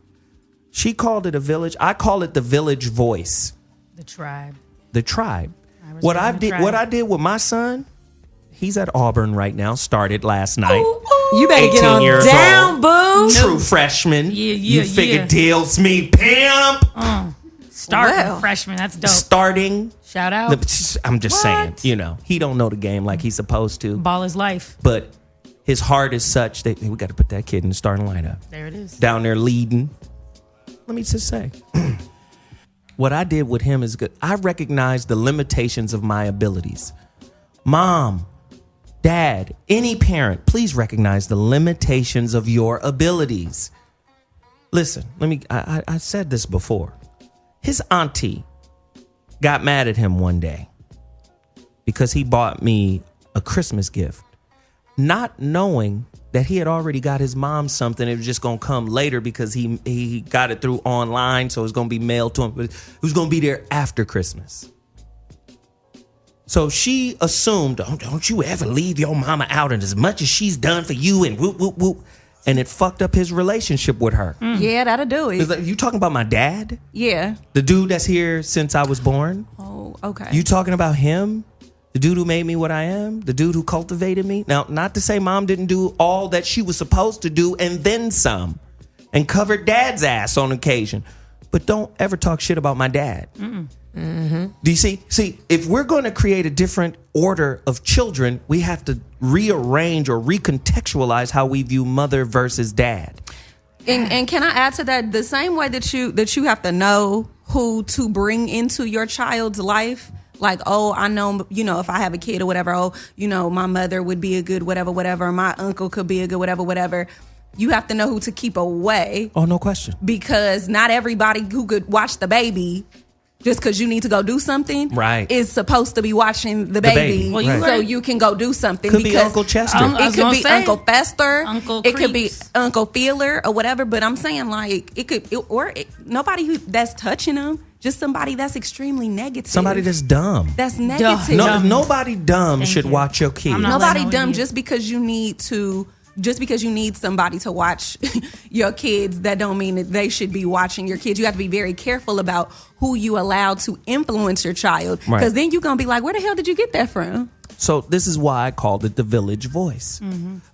She called it a village. I call it the village voice. The tribe. The tribe. What I did with my son, he's at Auburn right now, started last night. You better get on down, boo. True freshman. You figure deals me, pimp. Starting freshman. That's dope. Starting. Shout out. I'm just saying, you know, he don't know the game like he's supposed to. Ball is life. But his heart is such that we got to put that kid in the starting lineup. There it is. Down there leading. Let me just say, what I did with him is good. I recognize the limitations of my abilities. Mom, Dad, any parent, please recognize the limitations of your abilities. Listen, I said this before. His auntie got mad at him one day because he bought me a Christmas gift, not knowing that he had already got his mom something. It was just going to come later because he got it through online, so it was going to be mailed to him. But it was going to be there after Christmas. So she assumed, don't you ever leave your mama out, and as much as she's done for you and whoop, whoop, whoop. And it fucked up his relationship with her. Yeah, that'll do it. Like, you talking about my dad? Yeah. The dude that's here since I was born? Oh, okay. You talking about him? The dude who made me what I am? The dude who cultivated me? Now, not to say mom didn't do all that she was supposed to do and then some. And covered dad's ass on occasion. But don't ever talk shit about my dad. Do you see? See, if we're going to create a different order of children, we have to rearrange or recontextualize how we view mother versus dad. And can I add to that, the same way that you have to know who to bring into your child's life, like, oh, I know, you know, if I have a kid or whatever, oh, you know, my mother would be a good whatever, my uncle could be a good whatever. You have to know who to keep away. Oh, no question. Because not everybody who could watch the baby, just because you need to go do something, right, is supposed to be watching the baby. Well, so you can go do something. Could because be Uncle Chester. It could be Uncle Fester. Uncle It could be Creeps. Uncle Feeler or whatever. But I'm saying, like, nobody that's touching them. Just somebody that's extremely negative. Somebody that's dumb. That's negative. No, nobody dumb should watch your kid. Nobody dumb just because you need somebody to watch your kids, that don't mean that they should be watching your kids. You have to be very careful about who you allow to influence your child. Because then you're going to be like, where the hell did you get that from? So this is why I called it the village voice.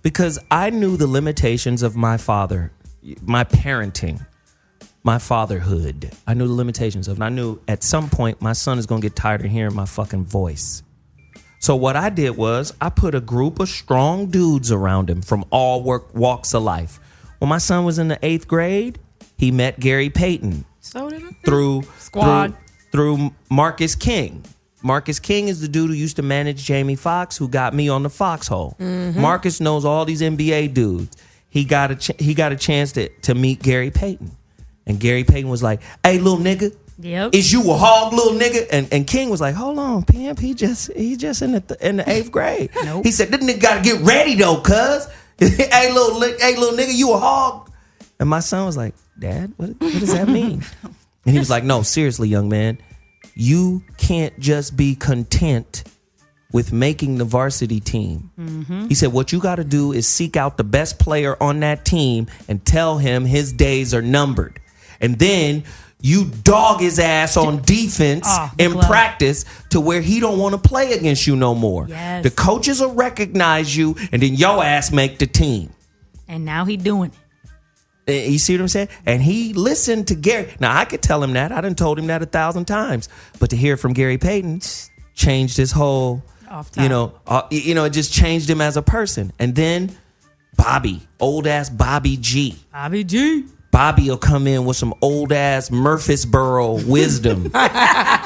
Because I knew the limitations of my father, my parenting, my fatherhood. I knew the limitations of it. And I knew at some point my son is going to get tired of hearing my fucking voice. So what I did was I put a group of strong dudes around him from all walks of life. When my son was in the 8th grade, he met Gary Payton through Marcus King. Marcus King is the dude who used to manage Jamie Foxx, who got me on the Foxhole. Marcus knows all these NBA dudes. He got a chance to meet Gary Payton. And Gary Payton was like, hey, little nigga, is you a hog, little nigga? And King was like, hold on, Pimp, he just in the 8th grade. Nope. He said, this nigga got to get ready, though, cuz. hey, little nigga, you a hog? And my son was like, Dad, what does that mean? And he was like, no, seriously, young man, you can't just be content with making the varsity team. He said, what you got to do is seek out the best player on that team and tell him his days are numbered. And then you dog his ass on defense in practice to where he don't want to play against you no more. Yes. The coaches will recognize you, and then your ass make the team. And now he doing it. You see what I'm saying? And he listened to Gary. Now, I could tell him that. I done told him that 1,000 times. But to hear from Gary Payton changed his whole, it just changed him as a person. And then Bobby, old ass Bobby G. Bobby will come in with some old ass Murfreesboro wisdom.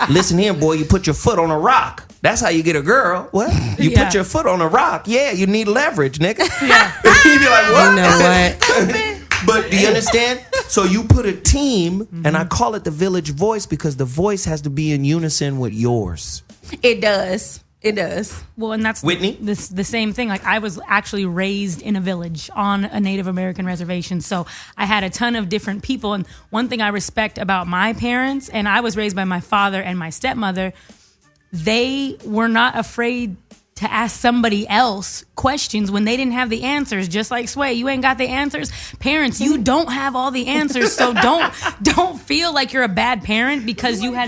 Listen here, boy, you put your foot on a rock. That's how you get a girl. What? You put your foot on a rock. Yeah, you need leverage, nigga. You be like, what? You know what? But do you understand? So you put a team, and I call it the village voice because the voice has to be in unison with yours. It does. It does. Well, and that's Whitney? the same thing. Like, I was actually raised in a village on a Native American reservation. So I had a ton of different people. And one thing I respect about my parents, and I was raised by my father and my stepmother, they were not afraid to ask somebody else questions when they didn't have the answers. Just like Sway, you ain't got the answers. Parents, you don't have all the answers, so don't feel like you're a bad parent because you got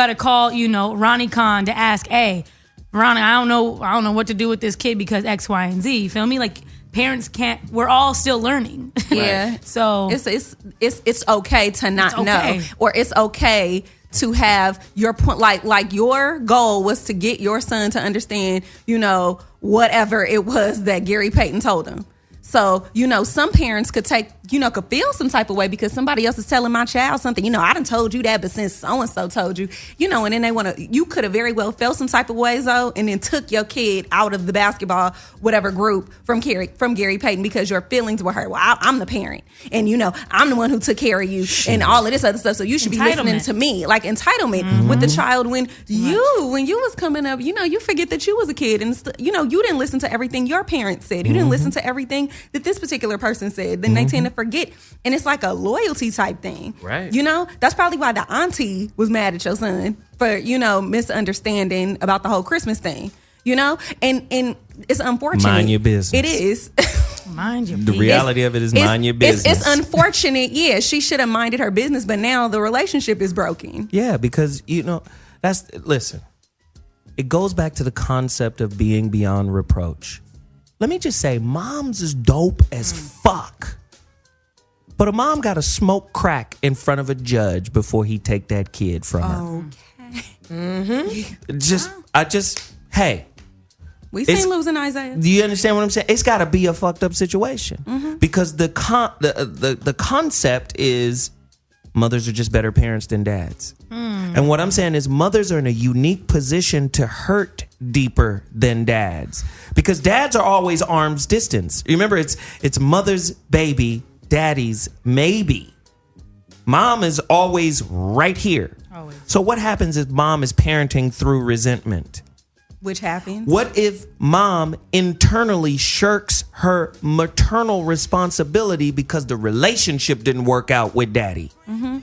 to call, Ronnie Khan to ask, hey, Veronica, I don't know what to do with this kid because X, Y, and Z. You feel me? Like, parents can't. We're all still learning. Yeah. So it's okay to not know, or it's okay to have your point, like your goal was to get your son to understand, whatever it was that Gary Payton told him. So, some parents could could feel some type of way because somebody else is telling my child something. I done told you that, but since so-and-so told you, and then you could have very well felt some type of ways, though, and then took your kid out of the basketball, whatever group from Gary Payton because your feelings were hurt. Well, I'm the parent, and, I'm the one who took care of you and all of this other stuff, so you should be listening to me. Like entitlement with the child when you was coming up, you forget that you was a kid and, you didn't listen to everything your parents said. You didn't listen to everything that this particular person said. Then they tend to forget. And it's like a loyalty type thing. Right. That's probably why the auntie was mad at your son for, misunderstanding about the whole Christmas thing. And it's unfortunate. Mind your business. It is. Mind your The business. reality of it is mind your business. It's unfortunate. Yeah, she should have minded her business, but now the relationship is broken. Yeah, because, listen, it goes back to the concept of being beyond reproach. Let me just say, moms is dope as fuck. But a mom got to smoke crack in front of a judge before he take that kid from her. Okay. Hey. We seen losing Isaiah. Do you understand what I'm saying? It's got to be a fucked up situation. Because the concept is mothers are just better parents than dads. And what I'm saying is mothers are in a unique position to hurt deeper than dads, because dads are always arm's distance. Remember, it's mother's baby, daddy's maybe. Mom is always right here. Always. So what happens if mom is parenting through resentment? Which happens? What if mom internally shirks her maternal responsibility because the relationship didn't work out with daddy? Mm-hmm.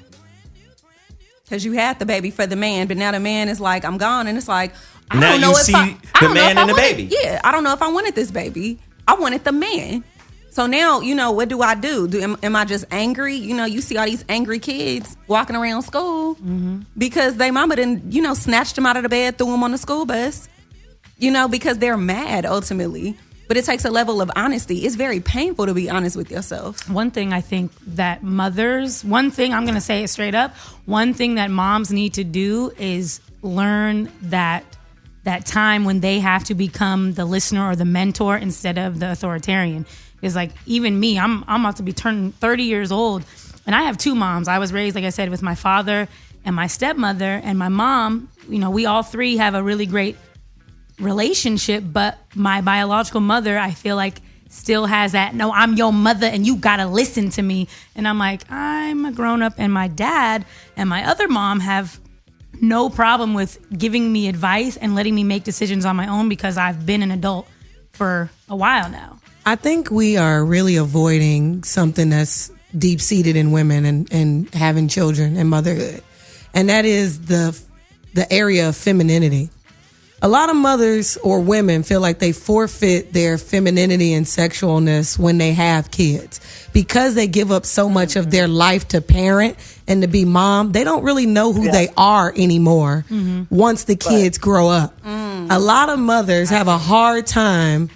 Because you had the baby for the man, but now the man is like, I'm gone. And it's like, I now don't know you if see I the don't know man if I and the wanted- baby. Yeah, I don't know if I wanted this baby. I wanted the man. So now, what do I do? Am I just angry? You see all these angry kids walking around school because they mama didn't, snatched them out of the bed, threw them on the school bus, because they're mad ultimately. But it takes a level of honesty. It's very painful to be honest with yourself. One thing I think that I'm going to say it straight up, one thing that moms need to do is learn that time when they have to become the listener or the mentor instead of the authoritarian. Is like, even me, I'm about to be turning 30 years old, and I have two moms. I was raised, like I said, with my father and my stepmother, and my mom, we all three have a really great relationship, but my biological mother, I feel like, still has that, no, I'm your mother and you gotta listen to me. And I'm like, I'm a grown up, and my dad and my other mom have no problem with giving me advice and letting me make decisions on my own because I've been an adult for a while now. I think we are really avoiding something that's deep-seated in women and having children and motherhood. And that is the area of femininity. A lot of mothers or women feel like they forfeit their femininity and sexualness when they have kids. Because they give up so much of their life to parent and to be mom, they don't really know who they are anymore once the kids grow up. A lot of mothers have a hard time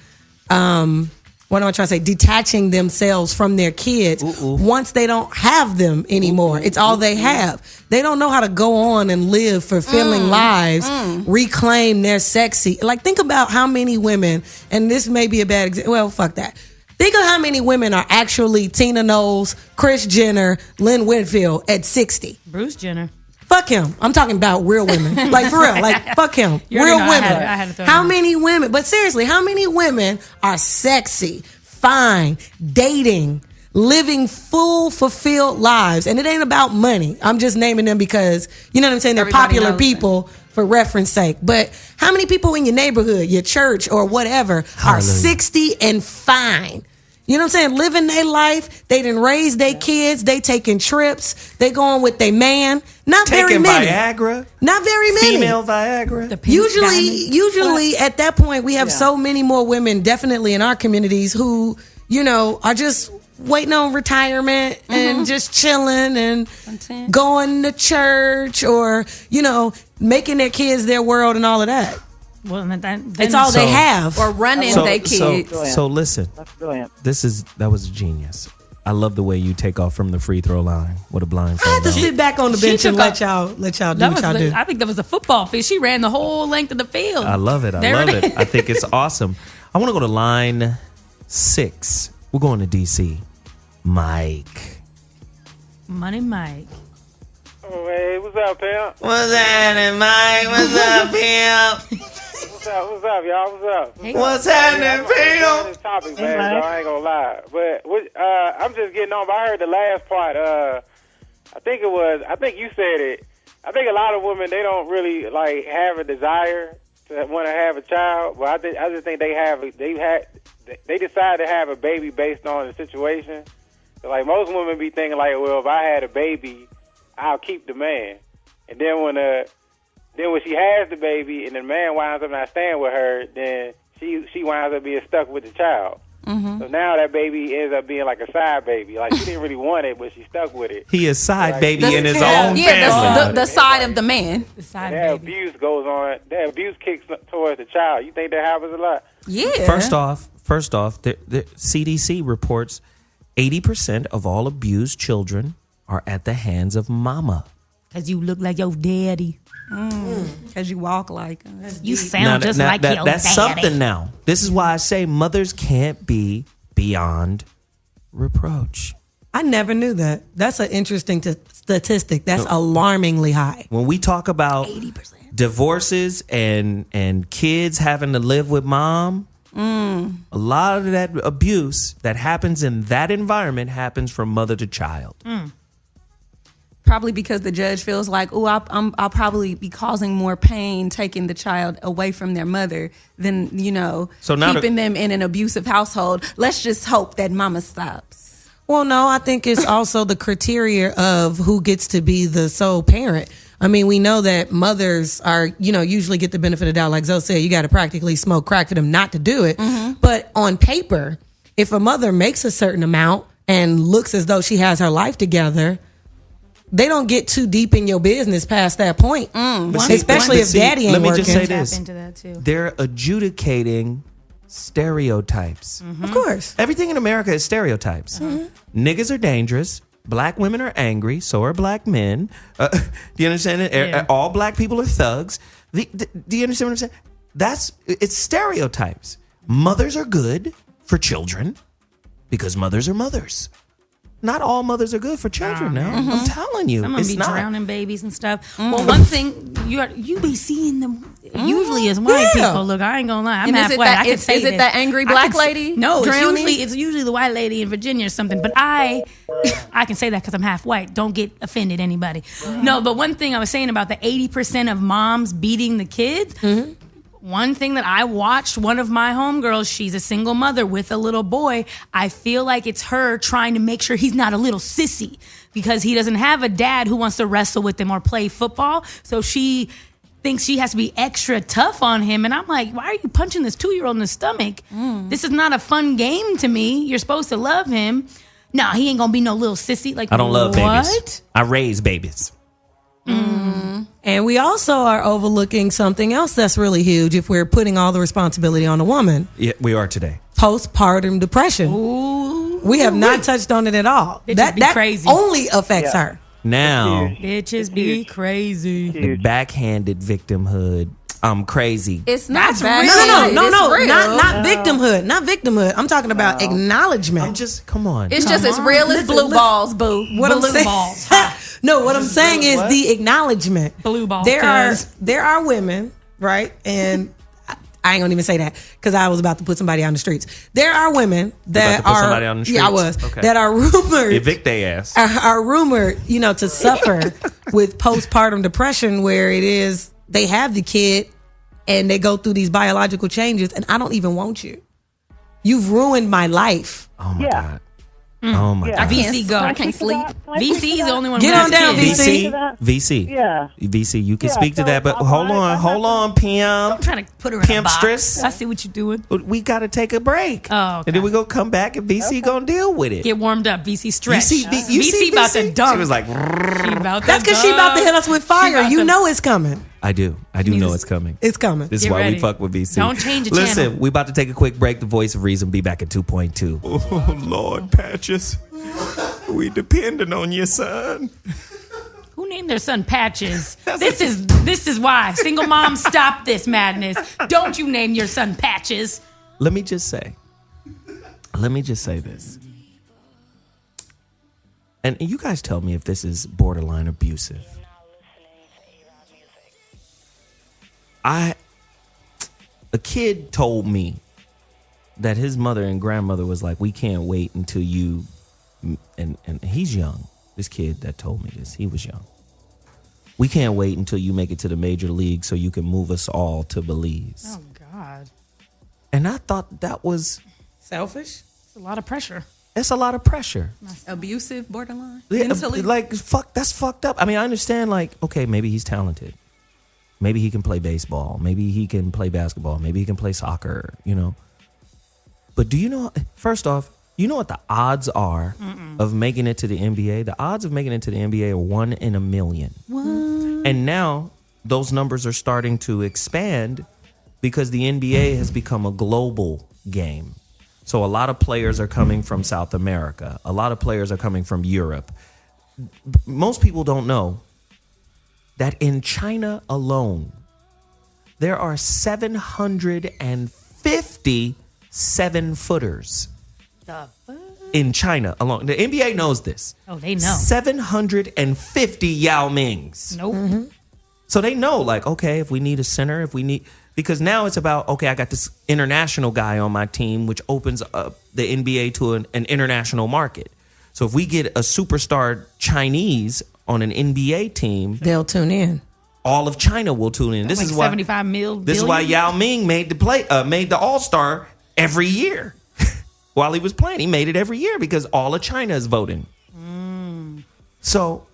what am I trying to say? Detaching themselves from their kids once they don't have them anymore. It's all they have. They don't know how to go on and live fulfilling lives, reclaim their sexy. Like, think about how many women, and this may be a bad example. Well, fuck that. Think of how many women are actually Tina Knowles, Kris Jenner, Lynn Whitfield at 60. Bruce Jenner. Fuck him. I'm talking about real women. Like, for real. Like, fuck him. Real women. I had to throw how him. many women, but seriously, how many women are sexy, fine, dating, living full, fulfilled lives? And it ain't about money. I'm just naming them because, you know what I'm saying? They're Everybody popular knows people for reference sake. But how many people in your neighborhood, your church, or whatever are 60 and fine? You know what I'm saying? Living their life. They done raised their kids. They taking trips. They going with their man. Not very Taking many. Viagra. Not very many. Female Viagra. Usually at that point, we have so many more women, definitely in our communities, who, are just waiting on retirement and just chilling and going to church or, making their kids their world and all of that. Well, it's all they have. Or running their kids. So listen, That's brilliant. that was genius. I love the way you take off from the free throw line with a blindfold. I had to sit back on the bench and let y'all do what y'all do. I think that was a football field. She ran the whole length of the field. I love it. I love it. I think it's awesome. I want to go to line 6. We're going to DC. Mike. Money Mike. Oh, hey, what's up, pimp? What's happening, Mike? What's up, pimp? What's up, y'all? What's up? Hey. What's happening, pimp? This topic, man, so I ain't gonna lie. But I'm just getting on. But I heard the last part. I think you said it. I think a lot of women, they don't really have a desire to want to have a child. But I just think they decide to have a baby based on the situation. So most women be thinking well, if I had a baby, I'll keep the man. And then when she has the baby and the man winds up not staying with her, then she winds up being stuck with the child. So now that baby ends up being like a side baby. She didn't really want it, but she stuck with it. He is side baby in his own family. The side of the man. The side That baby. abuse goes on. That abuse kicks towards the child. You think that happens a lot? Yeah. First off, the CDC reports 80% of all abused children are at the hands of mama. Because you look like your daddy. Because you walk like You sound just like your that's daddy. something now. This is why I say mothers can't be beyond reproach. I never knew that. That's an interesting statistic. That's alarmingly high. When we talk about 80%. Divorces and kids having to live with mom, a lot of that abuse that happens in that environment happens from mother to child. Probably because the judge feels like, oh, I'll probably be causing more pain taking the child away from their mother than, keeping them in an abusive household. Let's just hope that mama stops. Well, no, I think it's also the criteria of who gets to be the sole parent. I mean, we know that mothers are, usually get the benefit of the doubt. Like Zoe said, you got to practically smoke crack for them not to do it. But on paper, if a mother makes a certain amount and looks as though she has her life together, they don't get too deep in your business past that point. Especially if daddy ain't working. Let me just say this. Into that too. They're adjudicating stereotypes. Of course. Everything in America is stereotypes. Niggas are dangerous. Black women are angry. So are black men. Do you understand it? Yeah. All black people are thugs. Do you understand what I'm saying? It's stereotypes. Mothers are good for children because mothers are mothers. Not all mothers are good for children now. I'm telling you. I'm gonna be not. drowning babies and stuff. Well, one thing you be seeing them usually as white people. Look, I ain't gonna lie. I'm half white. Is it that angry black lady? No, drowning? it's usually the white lady in Virginia or something. But I can say that because I'm half white. Don't get offended, anybody. No, but one thing I was saying about the 80% of moms beating the kids. One thing that I watched, one of my homegirls, she's a single mother with a little boy. I feel like it's her trying to make sure he's not a little sissy because he doesn't have a dad who wants to wrestle with him or play football. So she thinks she has to be extra tough on him. And I'm like, why are you punching this 2-year-old in the stomach? This is not a fun game to me. You're supposed to love him. No, he ain't gonna be no little sissy. Like, I don't love what? babies. I raise babies. And we also are overlooking something else that's really huge if we're putting all the responsibility on a woman. Yeah, we are today. Postpartum depression. Ooh. We have not touched on it at all. Bitches be crazy. Only affects her. Now, Bitches be crazy. the backhanded victimhood. I'm crazy. It's not That's bad. real. No, It's real. not victimhood. Not victimhood. I'm talking about acknowledgement. Come on. It's just as real as blue balls, boo. What I'm Blue saying, balls. no, what I'm saying is the acknowledgement. Blue balls. There are women, right? And I ain't gonna even say that because I was about to put somebody on the streets. There are women that about to put are somebody on the streets? Yeah, I was. Okay. That are rumored Evict their ass. are rumored, to suffer with postpartum depression, where it is they have the kid and they go through these biological changes, and I don't even want you. You've ruined my life. Oh my God. Oh my God. VC go. I can't sleep. VC is the only one. Get who on has down, kids. VC. Yeah. VC, you can Yeah, speak to so that, but hold on, Pam. I'm trying to put her in a box. Pimpstress. I see what you're doing. We got to take a break. Oh, okay. And then we go come back and VC gonna deal with it. Get warmed up. VC stretch. You see VC about to dunk. She was like, She about to That's because she about to hit us with fire. about You to- know it's coming. I do know it's coming. It's coming. This is Get why ready. we fuck with VC. Don't change the Listen, channel. we about to take a quick break. The voice of reason be back at 2.2. Oh, Lord, Patches. We depending on you, son. Who named their son Patches? This is why. Single moms, stop this madness. Don't you name your son Patches. Let me just say this. And you guys tell me if this is borderline abusive. A kid told me that his mother and grandmother was like, we can't wait until you, and he's young. This kid that told me this, he was young. We can't wait until you make it to the major league so you can move us all to Belize. Oh, God. And I thought that was Selfish? It's a lot of pressure. It's a lot of pressure. Abusive, borderline. Yeah, Mentally. like, fuck, that's fucked up. I mean, I understand, like, okay, maybe he's talented. Maybe he can play baseball. Maybe he can play basketball. Maybe he can play soccer, But do you know, first off, you know what the odds are of making it to the NBA? The odds of making it to the NBA are 1 in a million. What? And now those numbers are starting to expand because the NBA has become a global game. So a lot of players are coming from South America. A lot of players are coming from Europe. Most people don't know that in China alone, there are 750 7-footers. The fuck? in China alone. The NBA knows this. Oh, they know. 750 Yao Mings. Nope. So they know, like, okay, if we need a center, because now it's about, okay, I got this international guy on my team, which opens up the NBA to an international market. So if we get a superstar Chinese on an NBA team, they'll tune in. All of China will tune in. This like is why 75 mil. This is why Yao Ming made the All-Star every year. While he was playing, he made it every year because all of China is voting. So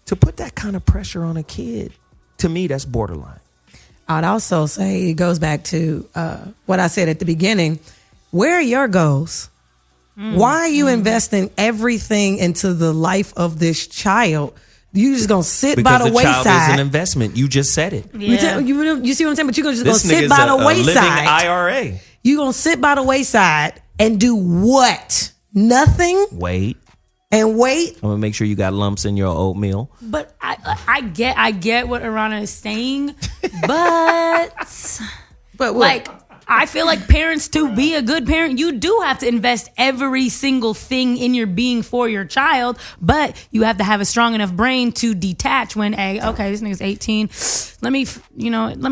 to put that kind of pressure on a kid, to me, that's borderline. I'd also say it goes back to what I said at the beginning. Where are your goals? Why are you investing everything into the life of this child? You just gonna sit by the wayside. Because the child is an investment. You just said it. Yeah. You see what I'm saying? But you're just This gonna sit nigga's by the a living wayside. IRA. You're gonna sit by the wayside and do what? Nothing? Wait. And wait? I'm gonna make sure you got lumps in your oatmeal. But I get what Aarona is saying, but what? Like, I feel like parents, to be a good parent, you do have to invest every single thing in your being for your child, but you have to have a strong enough brain to detach when, okay, this nigga's 18. Let me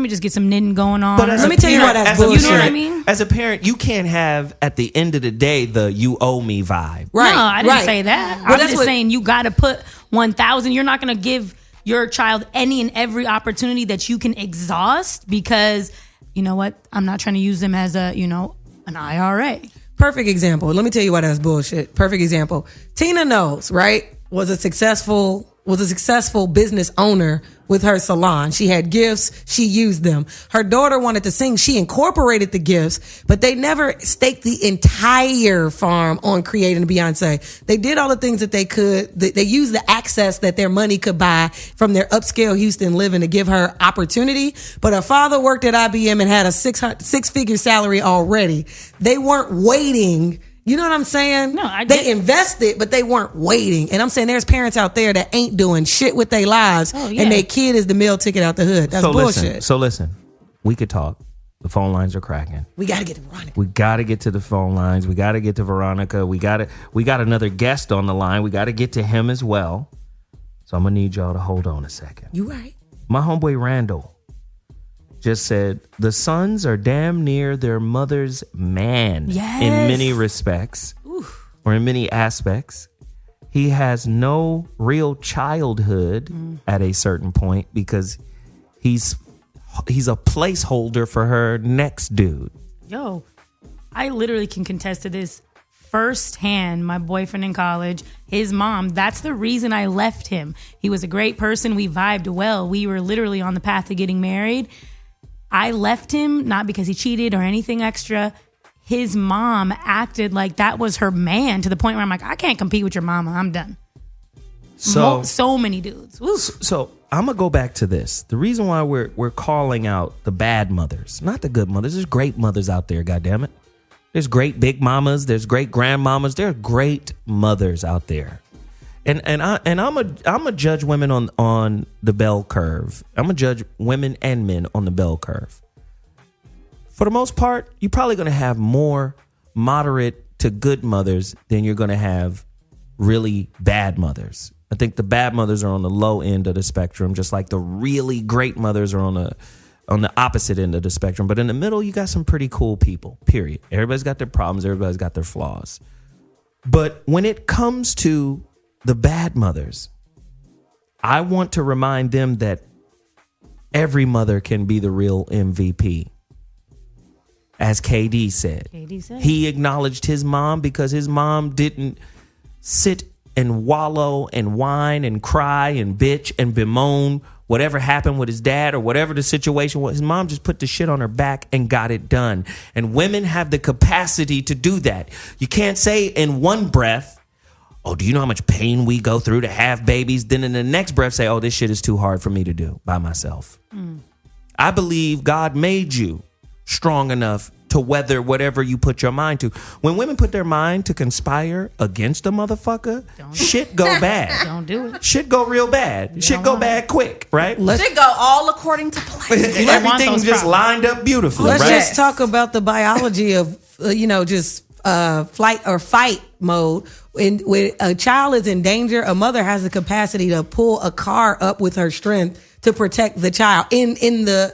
just get some knitting going on. But let me tell you why that's bullshit. You know what I mean? As a parent, you can't have, at the end of the day, the you owe me vibe. Right. No, I didn't say that. Well, I'm just saying you got to put 1,000. You're not going to give your child any and every opportunity that you can exhaust because, you know what? I'm not trying to use them as an IRA. Perfect example. Let me tell you why that's bullshit. Perfect example. Tina knows, right? Was a successful business owner with her salon. She had gifts. She used them. Her daughter wanted to sing. She incorporated the gifts, but they never staked the entire farm on creating Beyonce. They did all the things that they could. They used the access that their money could buy from their upscale Houston living to give her opportunity. But her father worked at IBM and had a six-figure salary already. They weren't waiting. You know what I'm saying? No, they invested, but they weren't waiting. And I'm saying there's parents out there that ain't doing shit with their lives, and their kid is the meal ticket out the hood. That's bullshit. Listen, we could talk. The phone lines are cracking. We got to get to Veronica. We got to get to the phone lines. We got to get to Veronica. We got another guest on the line. We got to get to him as well. So I'm going to need y'all to hold on a second. You right. My homeboy Randall just said the sons are damn near their mother's man in many respects. Oof. Or in many aspects. He has no real childhood at a certain point because he's a placeholder for her next dude. Yo, I literally can contest to this firsthand. My boyfriend in college, his mom, that's the reason I left him. He was a great person. We vibed well. We were literally on the path to getting married. I left him not because he cheated or anything extra. His mom acted like that was her man to the point where I'm like, I can't compete with your mama. I'm done. So many dudes. Woo. So I'm gonna go back to this. The reason why we're calling out the bad mothers, not the good mothers. There's great mothers out there. Goddammit. There's great big mamas. There's great grandmamas. There are great mothers out there. And I'm a judge women on the bell curve. I'm a judge women and men on the bell curve. For the most part, you're probably going to have more moderate to good mothers than you're going to have really bad mothers. I think the bad mothers are on the low end of the spectrum, just like the really great mothers are on the opposite end of the spectrum. But in the middle, you got some pretty cool people, period. Everybody's got their problems. Everybody's got their flaws. But when it comes to the bad mothers, I want to remind them that every mother can be the real MVP. As KD said. He acknowledged his mom because his mom didn't sit and wallow and whine and cry and bitch and bemoan whatever happened with his dad or whatever the situation was. His mom just put the shit on her back and got it done. And women have the capacity to do that. You can't say in one breath, oh, do you know how much pain we go through to have babies? Then in the next breath say, oh, this shit is too hard for me to do by myself. I believe God made you strong enough to weather whatever you put your mind to. When women put their mind to conspire against a motherfucker, shit go bad. Don't do it. Shit go real bad. Shit go bad quick, right? Shit go all according to plan. Everything just lined up beautifully. Let's right? just talk about the biology of, just flight or fight mode. When a child is in danger, a mother has the capacity to pull a car up with her strength to protect the child. In the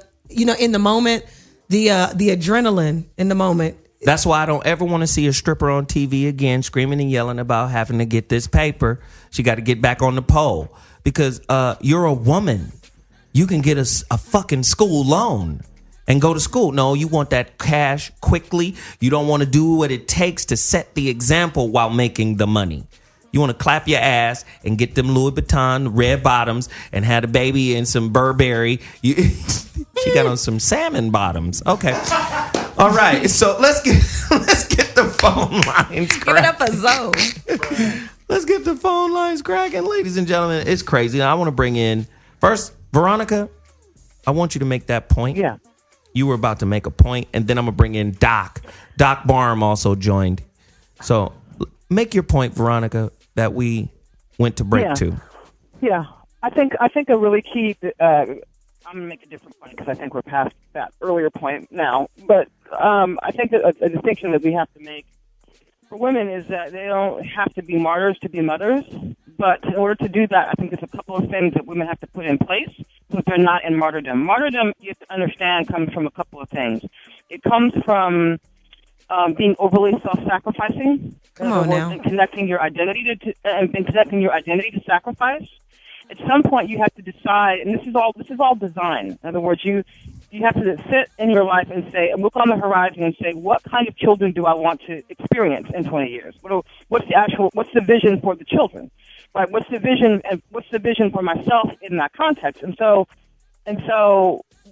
moment, the adrenaline in the moment. That's why I don't ever want to see a stripper on TV again screaming and yelling about having to get this paper. She got to get back on the pole because you're a woman. You can get a fucking school loan and go to school. No, you want that cash quickly. You don't want to do what it takes to set the example while making the money. You want to clap your ass and get them Louis Vuitton red bottoms and have the baby in some Burberry. She got on some salmon bottoms. Okay. All right. So let's get the phone lines cracking. Give it up for Zoe. Let's get the phone lines cracking. Ladies and gentlemen, it's crazy. I want to bring in first, Veronica, I want you to make that point. Yeah. You were about to make a point, and then I'm going to bring in Doc. Doc Barham also joined. So make your point, Veronica, that we went to break to. Yeah. I think a really key, I'm going to make a different point because I think we're past that earlier point now. But I think that a distinction that we have to make for women is that they don't have to be martyrs to be mothers. But in order to do that, I think there's a couple of things that women have to put in place so that they're not in martyrdom. Martyrdom, you have to understand, comes from a couple of things. It comes from being overly self-sacrificing. Come on now. And connecting your identity to sacrifice. At some point, you have to decide, and this is all design. In other words, you have to sit in your life and say, look on the horizon and say, what kind of children do I want to experience in 20 years? What's the vision for the children? Right? What's the vision for myself in that context? And so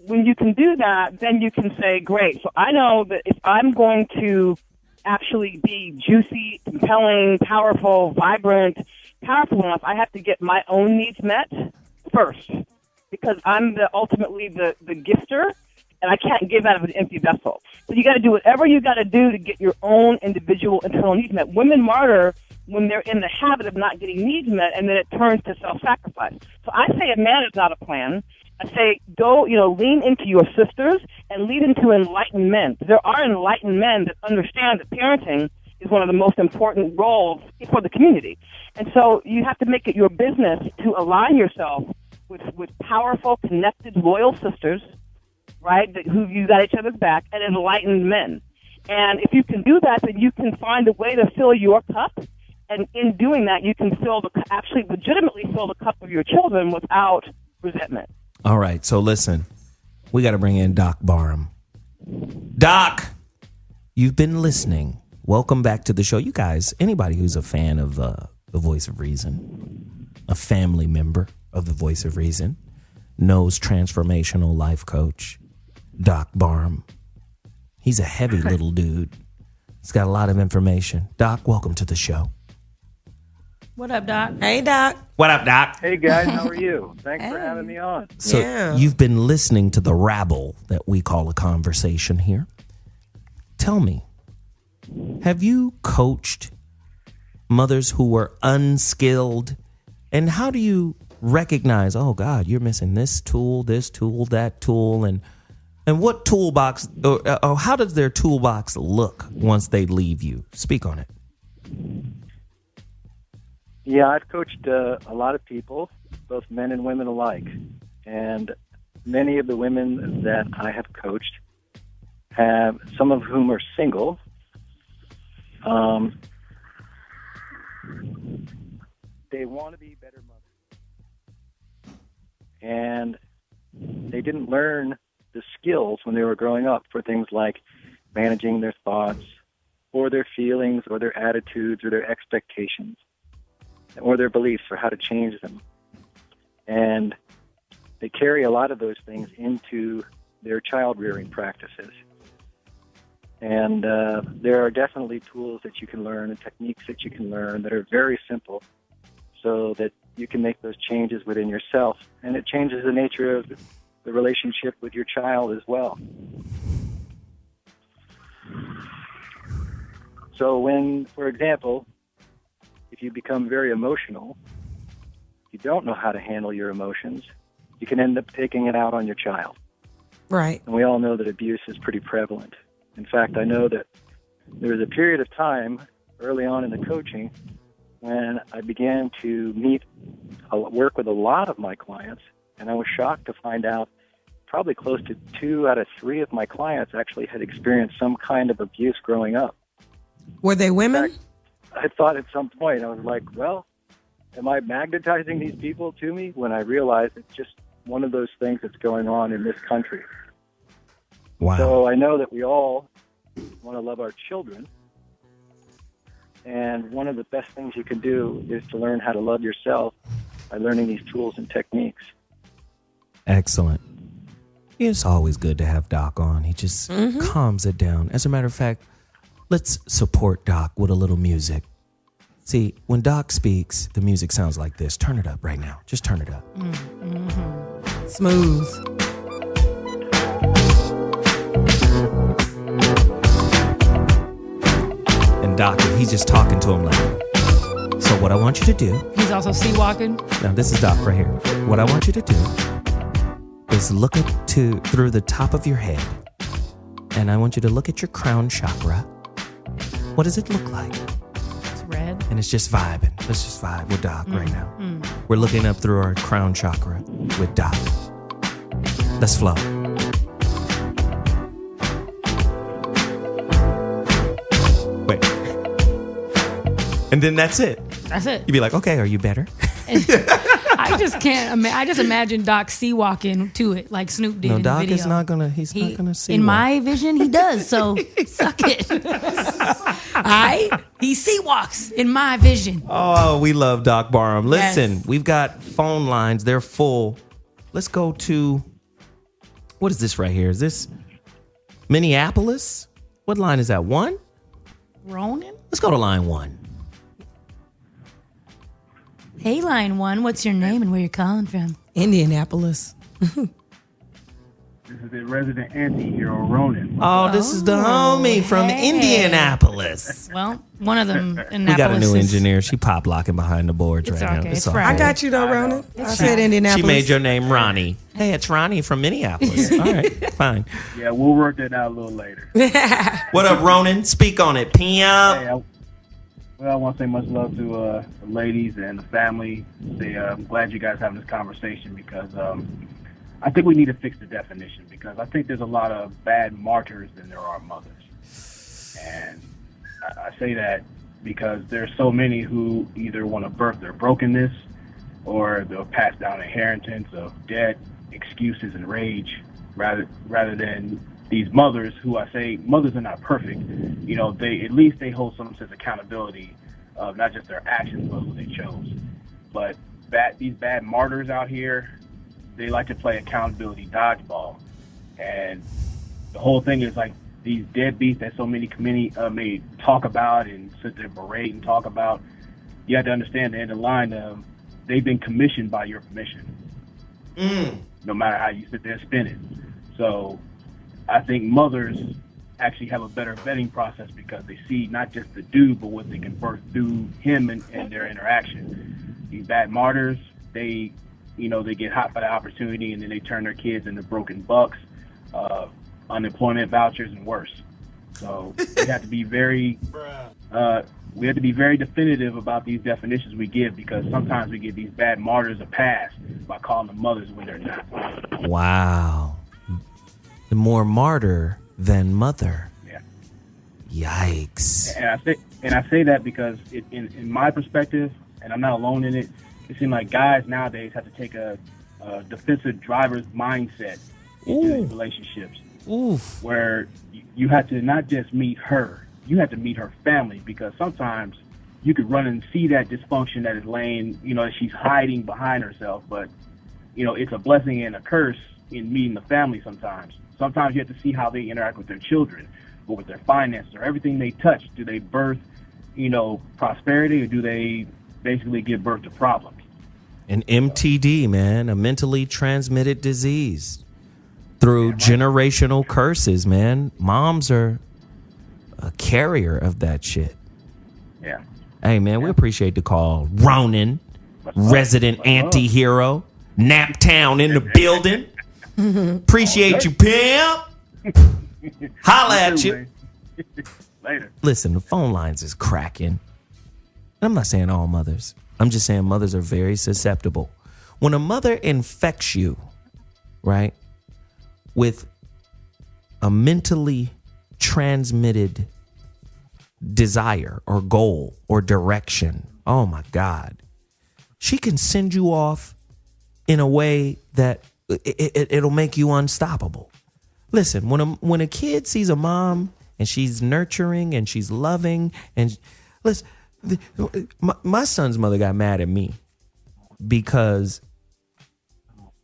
when you can do that, then you can say, great. So I know that if I'm going to actually be juicy, compelling, powerful, vibrant, powerful enough, I have to get my own needs met first, because I'm ultimately the gifter, and I can't give out of an empty vessel. So you got to do whatever you got to do to get your own individual internal needs met. Women martyr when they're in the habit of not getting needs met, and then it turns to self-sacrifice. So I say a man is not a plan. I say go, lean into your sisters and lead into enlightened men. There are enlightened men that understand that parenting is one of the most important roles for the community. And so you have to make it your business to align yourself with powerful, connected, loyal sisters, right, who you got each other's back, and enlightened men. And if you can do that, then you can find a way to fill your cup. And in doing that, you can actually legitimately fill the cup of your children without resentment. All right. So listen, we got to bring in Doc Barham. Doc, you've been listening. Welcome back to the show. You guys, anybody who's a fan of the Voice of Reason, a family member of the Voice of Reason, knows transformational life coach Doc Barham. He's a heavy little dude. He's got a lot of information. Doc, welcome to the show. What up, Doc? Hey, Doc. What up, Doc? Hey, guys. How are you? Thanks for having me on. So you've been listening to the rabble that we call a conversation here. Tell me, have you coached mothers who were unskilled? And how do you recognize, oh, God, you're missing this tool, that tool, and what toolbox, or how does their toolbox look once they leave you? Speak on it. Yeah, I've coached a lot of people, both men and women alike. And many of the women that I have coached have, some of whom are single, they want to be better mothers. And they didn't learn the skills when they were growing up for things like managing their thoughts or their feelings or their attitudes or their expectations or their beliefs for how to change them. And they carry a lot of those things into their child-rearing practices. And there are definitely tools that you can learn and techniques that you can learn that are very simple so that you can make those changes within yourself. And it changes the nature of the relationship with your child as well. So when, for example, if you become very emotional, you don't know how to handle your emotions, you can end up taking it out on your child. Right. And we all know that abuse is pretty prevalent. In fact, I know that there was a period of time early on in the coaching when I began to work with a lot of my clients, and I was shocked to find out probably close to 2 out of 3 of my clients actually had experienced some kind of abuse growing up. Were they women? In fact, I thought at some point, I was like, well, am I magnetizing these people to me? When I realized it's just one of those things that's going on in this country. Wow. So I know that we all want to love our children. And one of the best things you can do is to learn how to love yourself by learning these tools and techniques. Excellent. It's always good to have Doc on. He just calms it down. As a matter of fact, let's support Doc with a little music. See, when Doc speaks, the music sounds like this. Turn it up right now. Just turn it up. Smooth. And Doc, he's just talking to him like, so what I want you to do. He's also sea walking. Now, this is Doc right here. What I want you to do is look through the top of your head. And I want you to look at your crown chakra. What does it look like? It's red. And it's just vibing. Let's just vibe with Doc right now. We're looking up through our crown chakra with Doc. Let's flow. Wait. And then that's it. That's it. You'd be like, okay, are you better? I just can't. I just imagine Doc sea walking to it like Snoop did. No, in Doc the video. is not gonna. He's not gonna see. In my vision, he does. So suck it. He sea walks in my vision. Oh, we love Doc Barham. Listen, we've got phone lines. They're full. Let's go to. What is this right here? Is this Minneapolis? What line is that? 1? Ronan? Let's go to line 1. Hey, line 1. What's your name and where you're calling from? Indianapolis. This is the resident anti-hero, Ronan. Oh, this is the homie from Indianapolis. Well, one of them in We got a new engineer. She pop locking behind the boards It's right now. okay. It's all Friday. I got you though, Ronan. I said Indianapolis. She made your name Ronnie. Hey, it's Ronnie from Minneapolis. All right, fine. Yeah, we'll work that out a little later. What up, Ronan? Speak on it. Pimp. Well, I want to say much love to the ladies and the family. I'm glad you guys are having this conversation because I think we need to fix the definition because I think there's a lot of bad martyrs than there are mothers. And I say that because there's so many who either want to birth their brokenness or they'll pass down inheritance of debt, excuses, and rage rather than these mothers who I say mothers are not perfect. You know, at least they hold some sense of accountability of not just their actions, but who they chose. But these bad martyrs out here, they like to play accountability dodgeball. And the whole thing is like these deadbeats that so many may talk about and sit there berate and talk about. You have to understand the end of the line, they've been commissioned by your permission. No matter how you sit there and spin it. So I think mothers actually have a better vetting process because they see not just the dude, but what they can birth through him and their interaction. These bad martyrs, they get hot by the opportunity and then they turn their kids into broken bucks, unemployment vouchers, and worse. So we have to be very definitive about these definitions we give because sometimes we give these bad martyrs a pass by calling them mothers when they're not. Wow. The more martyr than mother. Yeah. Yikes. And I say that because in my perspective, and I'm not alone in it, it seems like guys nowadays have to take a defensive driver's mindset into these relationships. Oof. Where you have to not just meet her, you have to meet her family because sometimes you could run and see that dysfunction that is laying, that she's hiding behind herself. But, it's a blessing and a curse in meeting the family sometimes. Sometimes you have to see how they interact with their children or with their finances or everything they touch. Do they birth, prosperity or do they basically give birth to problems? An MTD, man, a mentally transmitted disease through generational curses, man. Moms are a carrier of that shit. Yeah. Hey, man, we appreciate the call. Ronan, resident anti-hero, Naptown in the building. Appreciate you, pimp. Holla at you. Later. Listen, the phone lines is cracking. I'm not saying all mothers. I'm just saying mothers are very susceptible. When a mother infects you, right, with a mentally transmitted desire or goal or direction, oh my God, she can send you off in a way that it'll make you unstoppable. Listen, when a kid sees a mom and she's nurturing and she's loving, and listen, my son's mother got mad at me because,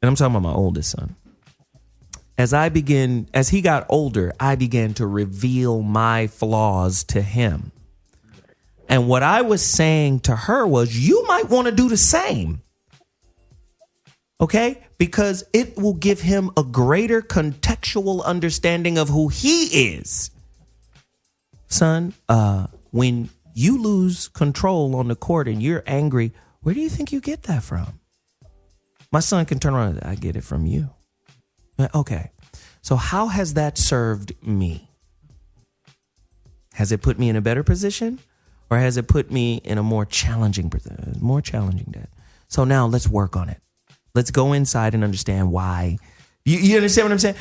and I'm talking about my oldest son. As he got older, I began to reveal my flaws to him. And what I was saying to her was, you might want to do the same. Okay? Because it will give him a greater contextual understanding of who he is. Son, when you lose control on the court and you're angry, where do you think you get that from? My son can turn around and say, I get it from you. Okay. So how has that served me? Has it put me in a better position? Or has it put me in a more challenging day? So now let's work on it. Let's go inside and understand why. You understand what I'm saying?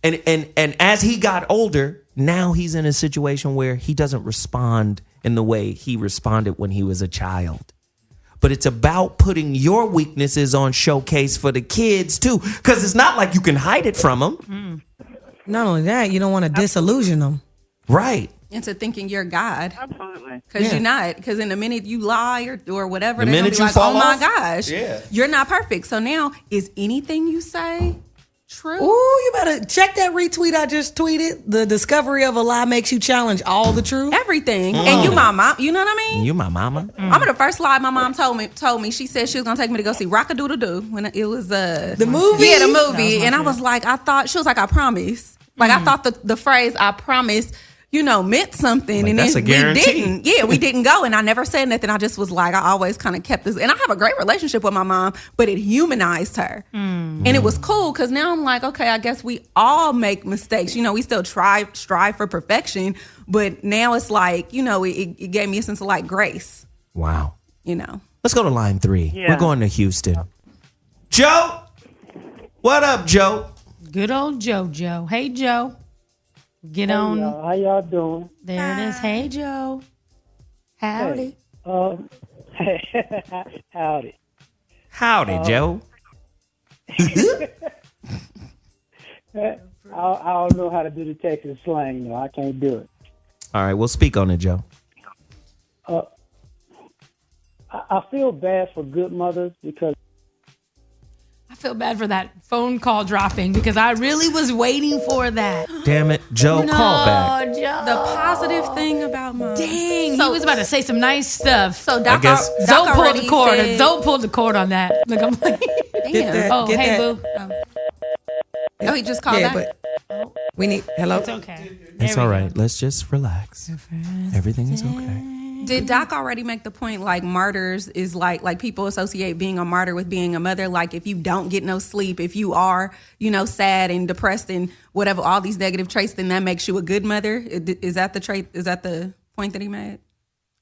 And as he got older, now he's in a situation where he doesn't respond in the way he responded when he was a child. But it's about putting your weaknesses on showcase for the kids too, because it's not like you can hide it from them. Not only that, you don't want to disillusion them. Right. Into thinking you're God. Absolutely. Because you're not. Because in the minute you lie or whatever, the they're minute gonna be you like, fall oh my off, gosh, you're not perfect. So now, is anything you say true? Ooh, you better check that retweet I just tweeted. The discovery of a lie makes you challenge all the truth. Everything. And you my mom, you know what I mean? You my mama. I remember the first lie my mom told me. She said she was gonna take me to go see Rock-a-Doodle-Doo when it was the movie. Yeah, the movie. And I was like, she was like, I promise. Like I thought the phrase "I promise," meant something, like, and then we didn't. Yeah, we didn't go, and I never said nothing. I just was like, I always kind of kept this, and I have a great relationship with my mom, but it humanized her, and it was cool because now I'm like, okay, I guess we all make mistakes. We still strive for perfection, but now it's like, it gave me a sense of like grace. Wow. Let's go to line 3. Yeah. We're going to Houston. Joe, what up, Joe? Good old JoJo. Hey, Joe. Get on. Y'all. How y'all doing? There it is. Hey, Joe. Howdy. Howdy. Howdy, Joe. I don't know how to do the Texas slang, though. I can't do it. All right, we'll speak on it, Joe. I feel bad for good mothers because I feel bad for that phone call dropping because I really was waiting for that. Damn it, Joe, call back. Joe. The positive thing about mom. Dang, he was about to say some nice stuff. So Doc, Zoe pulled the cord. Zoe pulled the cord on that. Look, I'm like, damn. Hey, boo. Oh, he just called back. But we need hello. It's okay. It's all right. Let's just relax. Everything is okay. Did Doc already make the point like martyrs is like people associate being a martyr with being a mother? Like if you don't get no sleep, if you are, sad and depressed and whatever, all these negative traits, then that makes you a good mother? Is that the trait? Is that the point that he made?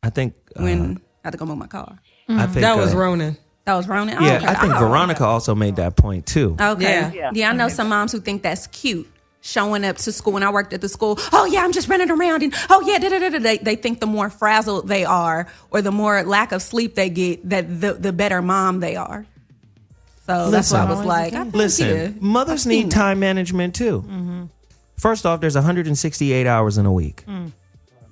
I think. I had to go move my car. I think that was Ronan. That was Ronan? Yeah, okay. I think Veronica also made that point too. Okay. Yeah, I know some moms who think that's cute. Showing up to school. When I worked at the school, oh yeah, I'm just running around and oh yeah, they think the more frazzled they are or the more lack of sleep they get, that the better mom they are. So that's why I was like, mothers need time management too. Mm-hmm. First off, there's 168 hours in a week.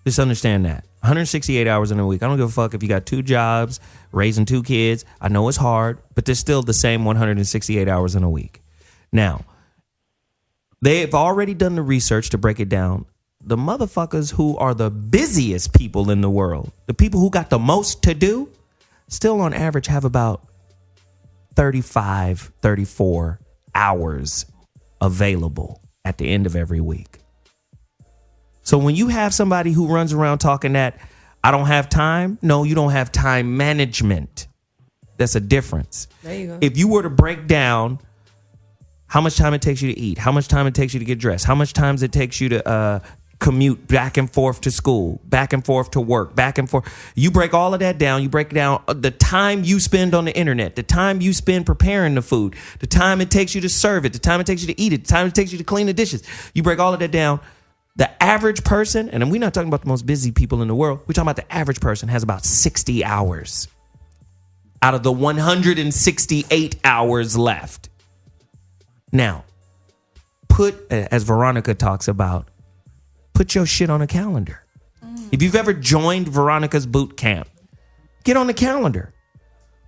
Just understand that. 168 hours in a week. I don't give a fuck if you got 2 jobs, raising 2 kids. I know it's hard, but there's still the same 168 hours in a week. Now, they've already done the research to break it down. The motherfuckers who are the busiest people in the world, the people who got the most to do, still on average have about 35, 34 hours available at the end of every week. So when you have somebody who runs around talking that, I don't have time. No, you don't have time management. That's a difference. There you go. If you were to break down how much time it takes you to eat, how much time it takes you to get dressed, how much time it takes you to commute back and forth to school, back and forth to work, back and forth. You break all of that down. You break down the time you spend on the internet, the time you spend preparing the food, the time it takes you to serve it, the time it takes you to eat it, the time it takes you to clean the dishes. You break all of that down. The average person, and we're not talking about the most busy people in the world, we're talking about the average person has about 60 hours out of the 168 hours left. Now, as Veronica talks about, put your shit on a calendar. If you've ever joined Veronica's boot camp, get on the calendar.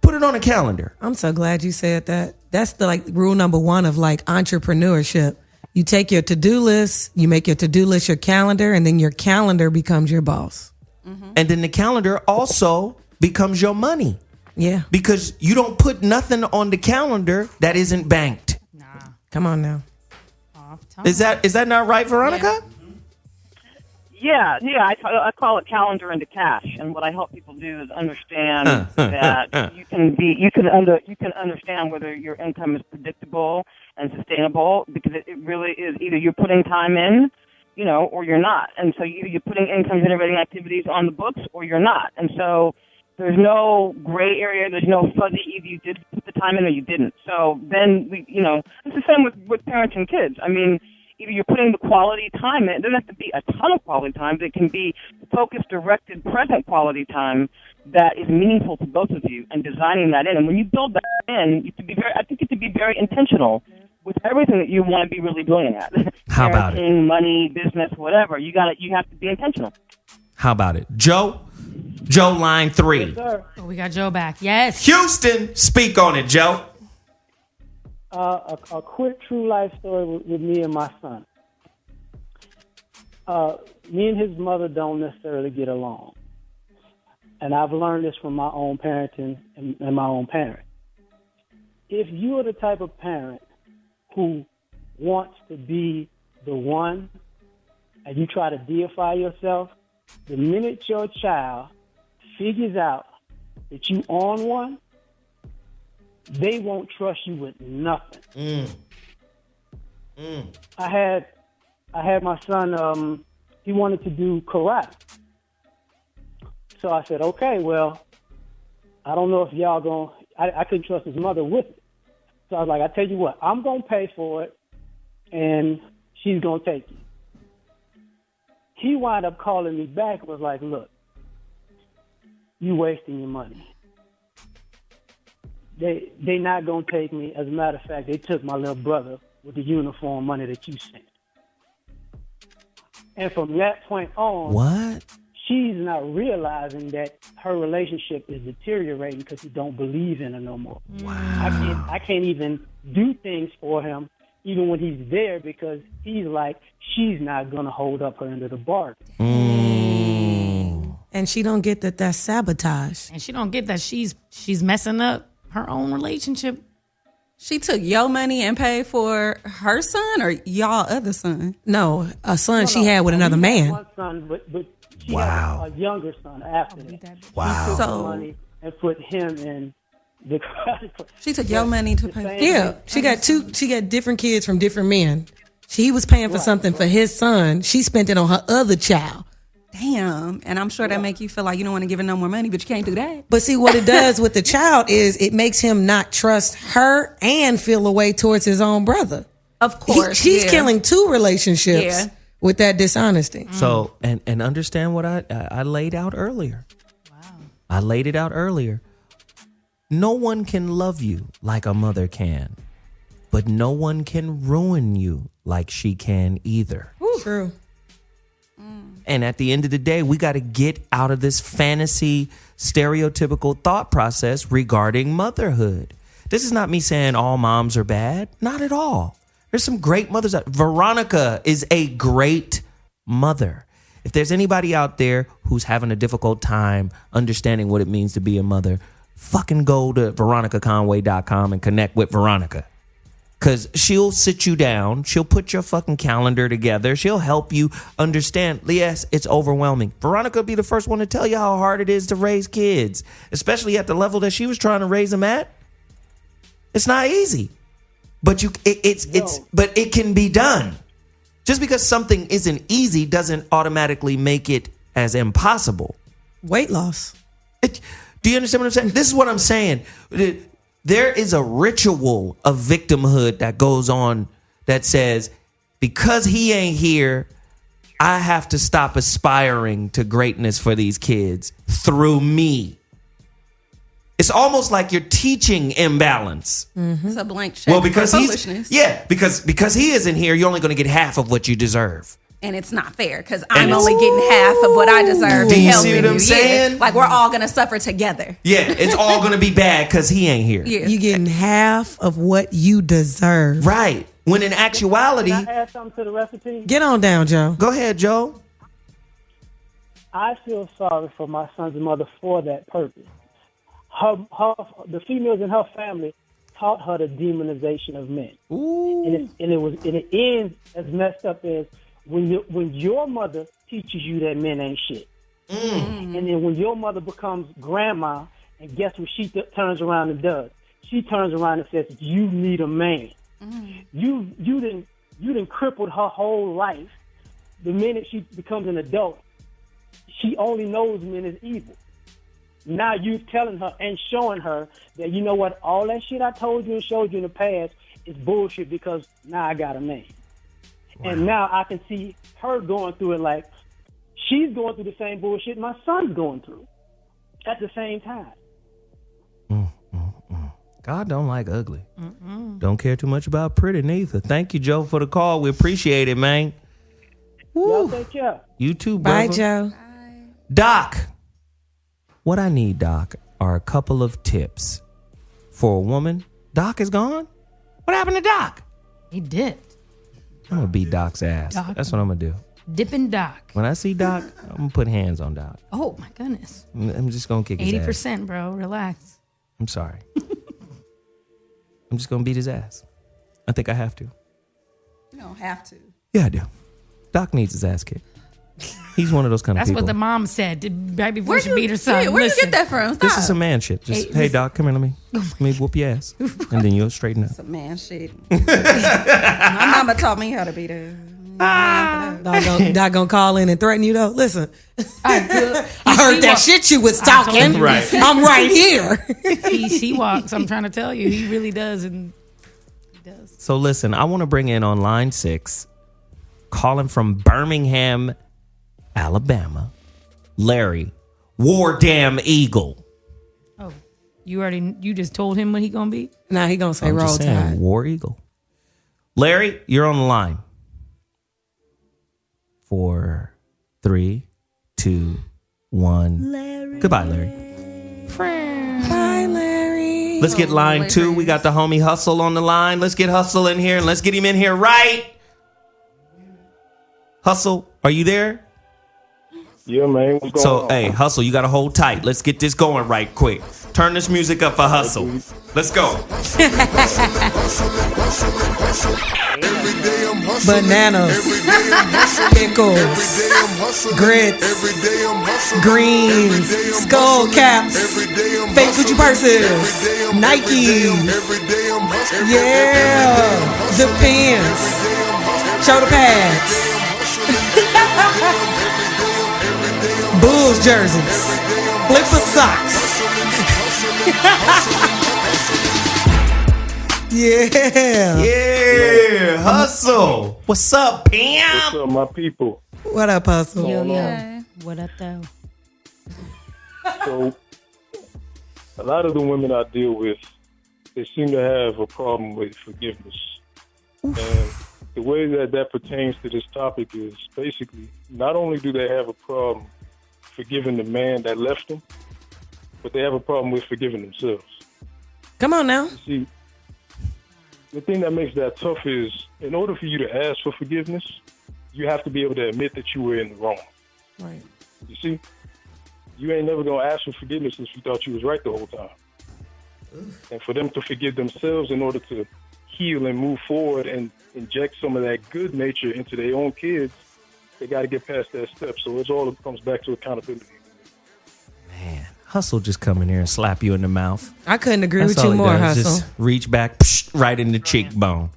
Put it on a calendar. I'm so glad you said that. That's the rule number one of entrepreneurship. You take your to-do list, you make your to-do list your calendar, and then your calendar becomes your boss. Mm-hmm. And then the calendar also becomes your money. Yeah. Because you don't put nothing on the calendar that isn't banked. Nah. Come on now. Is that not right, Veronica? Yeah, I call it calendar into cash, and what I help people do is understand that you can understand whether your income is predictable and sustainable, because it really is either you're putting time in, or you're not, and so either you're putting income generating activities on the books or you're not, and so there's no gray area, there's no fuzzy, either you did put the time in or you didn't. So then it's the same with parents and kids. I mean, either you're putting the quality time in. It doesn't have to be a ton of quality time, but it can be focused, directed, present quality time that is meaningful to both of you, and designing that in. And when you build that in, you have to be very intentional with everything that you want to be really brilliant at. How about it? Money, business, whatever. You have to be intentional. How about it? Joe, line 3. Yes, sir. Oh, we got Joe back. Yes. Houston, speak on it, Joe. A quick true life story with me and my son. Me and his mother don't necessarily get along. And I've learned this from my own parenting and my own parent. If you are the type of parent who wants to be the one and you try to deify yourself, the minute your child figures out that you own one, they won't trust you with nothing. I had my son, he wanted to do karate. So I said, okay, well, I don't know if y'all going to, I couldn't trust his mother with it. So I was like, I tell you what, I'm going to pay for it, and she's going to take you. He wound up calling me back and was like, look, you wasting your money. They not going to take me. As a matter of fact, they took my little brother with the uniform money that you sent. And from that point on, what? She's not realizing that her relationship is deteriorating because he don't believe in her no more. Wow. I can't even do things for him, even when he's there, because he's like, she's not going to hold up her end of the bargain. And she don't get that that's sabotage. And she don't get that she's messing up her own relationship. She took your money and paid for her son or y'all other son? No, a son she had with another man. One son, but she had a younger son after that. Wow. She took the money and put him in the She took your money to pay. Yeah, she got different kids from different men. He was paying for something for his son. She spent it on her other child. Damn. And I'm sure that make you feel like you don't want to give her no more money, but you can't do that. But see, what it does with the child is it makes him not trust her and feel a way towards his own brother. Of course. She's killing two relationships with that dishonesty. So, and understand what I laid out earlier. Wow. I laid it out earlier. No one can love you like a mother can, but no one can ruin you like she can either. True. And at the end of the day, we got to get out of this fantasy, stereotypical thought process regarding motherhood. This is not me saying all moms are bad. Not at all. There's some great mothers. Veronica is a great mother. If there's anybody out there who's having a difficult time understanding what it means to be a mother, fucking go to veronicaconway.com and connect with Veronica. Because she'll sit you down. She'll put your fucking calendar together. She'll help you understand. Yes, it's overwhelming. Veronica will be the first one to tell you how hard it is to raise kids, especially at the level that she was trying to raise them at. It's not easy, but it can be done. Just because something isn't easy doesn't automatically make it as impossible. Weight loss. Do you understand what I'm saying? This is what I'm saying. There is a ritual of victimhood that goes on that says, because he ain't here, I have to stop aspiring to greatness for these kids through me. It's almost like you're teaching imbalance. It's a blank check. Well, because for he's foolishness. because he isn't here, you're only going to get half of what you deserve. And it's not fair because I'm only getting half of what I deserve. Do to you help see what you. I'm saying? Yeah. Like we're all gonna suffer together. Yeah, it's all going to be bad because he ain't here. Yeah. You getting half of what you deserve. Right. When in actuality, Can I add something to the recipe? Get on down, Joe. Go ahead, Joe. I feel sorry for my son's mother for that purpose. The females in her family taught her the demonization of men. Ooh. And it ends as messed up as when your mother teaches you that men ain't shit. And then when your mother becomes grandma, and guess what she turns around and does? She turns around and says, you need a man. You didn't crippled her whole life. The minute she becomes an adult, she only knows men as evil. Now you telling her and showing her that, you know what, all that shit I told you and showed you in the past is bullshit because now I got a man. Wow. And now I can see her going through it like she's going through the same bullshit my son's going through at the same time. God don't like ugly. Don't care too much about pretty neither. Thank you, Joe, for the call. We appreciate it, man. Y'all take care. You too, brother. Bye, Joe. Doc. What I need, Doc, are a couple of tips for a woman. Doc is gone? What happened to Doc? He dipped. I'm going to beat Doc's ass. Doc. That's what I'm going to do. Dipping Doc. When I see Doc, I'm going to put hands on Doc. Oh, my goodness. I'm just going to kick his ass. 80%, bro. Relax. I'm sorry. I'm just going to beat his ass. I think I have to. You don't have to. Yeah, I do. Doc needs his ass kicked. He's one of those kind of That's people. what the mom said right before she beat her son. Yeah, where'd you get that from? Stop. This is some man shit. Just, hey, Doc, come here. Let me whoop your ass. And then you'll straighten up. Some man shit. My mama taught me how to beat her. Doc gonna call in and threaten you though. Listen, I heard that shit you was I talking. told you. I'm right here. He walks. I'm trying to tell you, he really does, and he does. So listen, I want to bring in on line 6, calling from Birmingham, Alabama, Larry, War Damn Eagle. Oh, you just told him what he gonna be? Nah, he gonna say I'm roll just saying, tide. War Eagle. Larry, you're on the line. 4, 3, 2, 1. Larry. Goodbye, Larry. Bye, Larry. Let's get line 2. We got the homie Hustle on the line. Let's get Hustle in here and let's get him in here right. Hustle, are you there? Yeah, man. What's going on? Hey, Hustle, you got to hold tight. Let's get this going right quick. Turn this music up for Hustle. Let's go. Bananas, pickles, grits, greens, skull caps, fake Gucci purses, Nikes, yeah, the pants, shoulder pads, Bulls jerseys, flipper socks. Yeah, Hustle. What's up, Pam? What's up, my people? What up, Hustle? Yo. What up, though? So, a lot of the women I deal with, they seem to have a problem with forgiveness. And the way that pertains to this topic is basically, not only do they have a problem forgiving the man that left them, but they have a problem with forgiving themselves. Come on now. See, the thing that makes that tough is, in order for you to ask for forgiveness, you have to be able to admit that you were in the wrong. Right. You see, you ain't never gonna ask for forgiveness if you thought you was right the whole time. And for them to forgive themselves in order to heal and move forward and inject some of that good nature into their own kids, they got to get past that step. So it comes back to accountability. Man, Hustle just come in here and slap you in the mouth. I couldn't agree That's with you all he more, does, Hustle. just reach back, right in the cheekbone.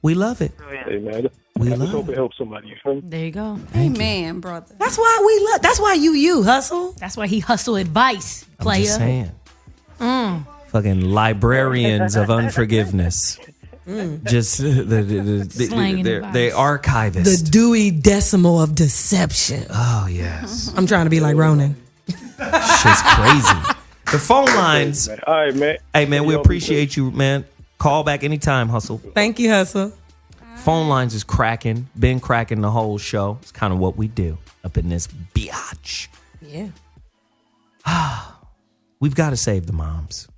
We love it. Hey, man. We I just love hope it helps somebody. You feel me? There you go. Amen, brother. That's why we love. That's why you hustle. That's why he hustle advice, player. I'm just saying. Mm. Fucking librarians of unforgiveness. Just they archivists. The Dewey Decimal of deception. Oh yes. I'm trying to be like Ronan. Shit's crazy. The phone lines. All right, man. Hey man, we appreciate you, man. Call back anytime, Hustle. Thank you, Hustle. Phone lines is cracking. Been cracking the whole show. It's kind of what we do up in this biatch. Yeah. We've got to save the moms,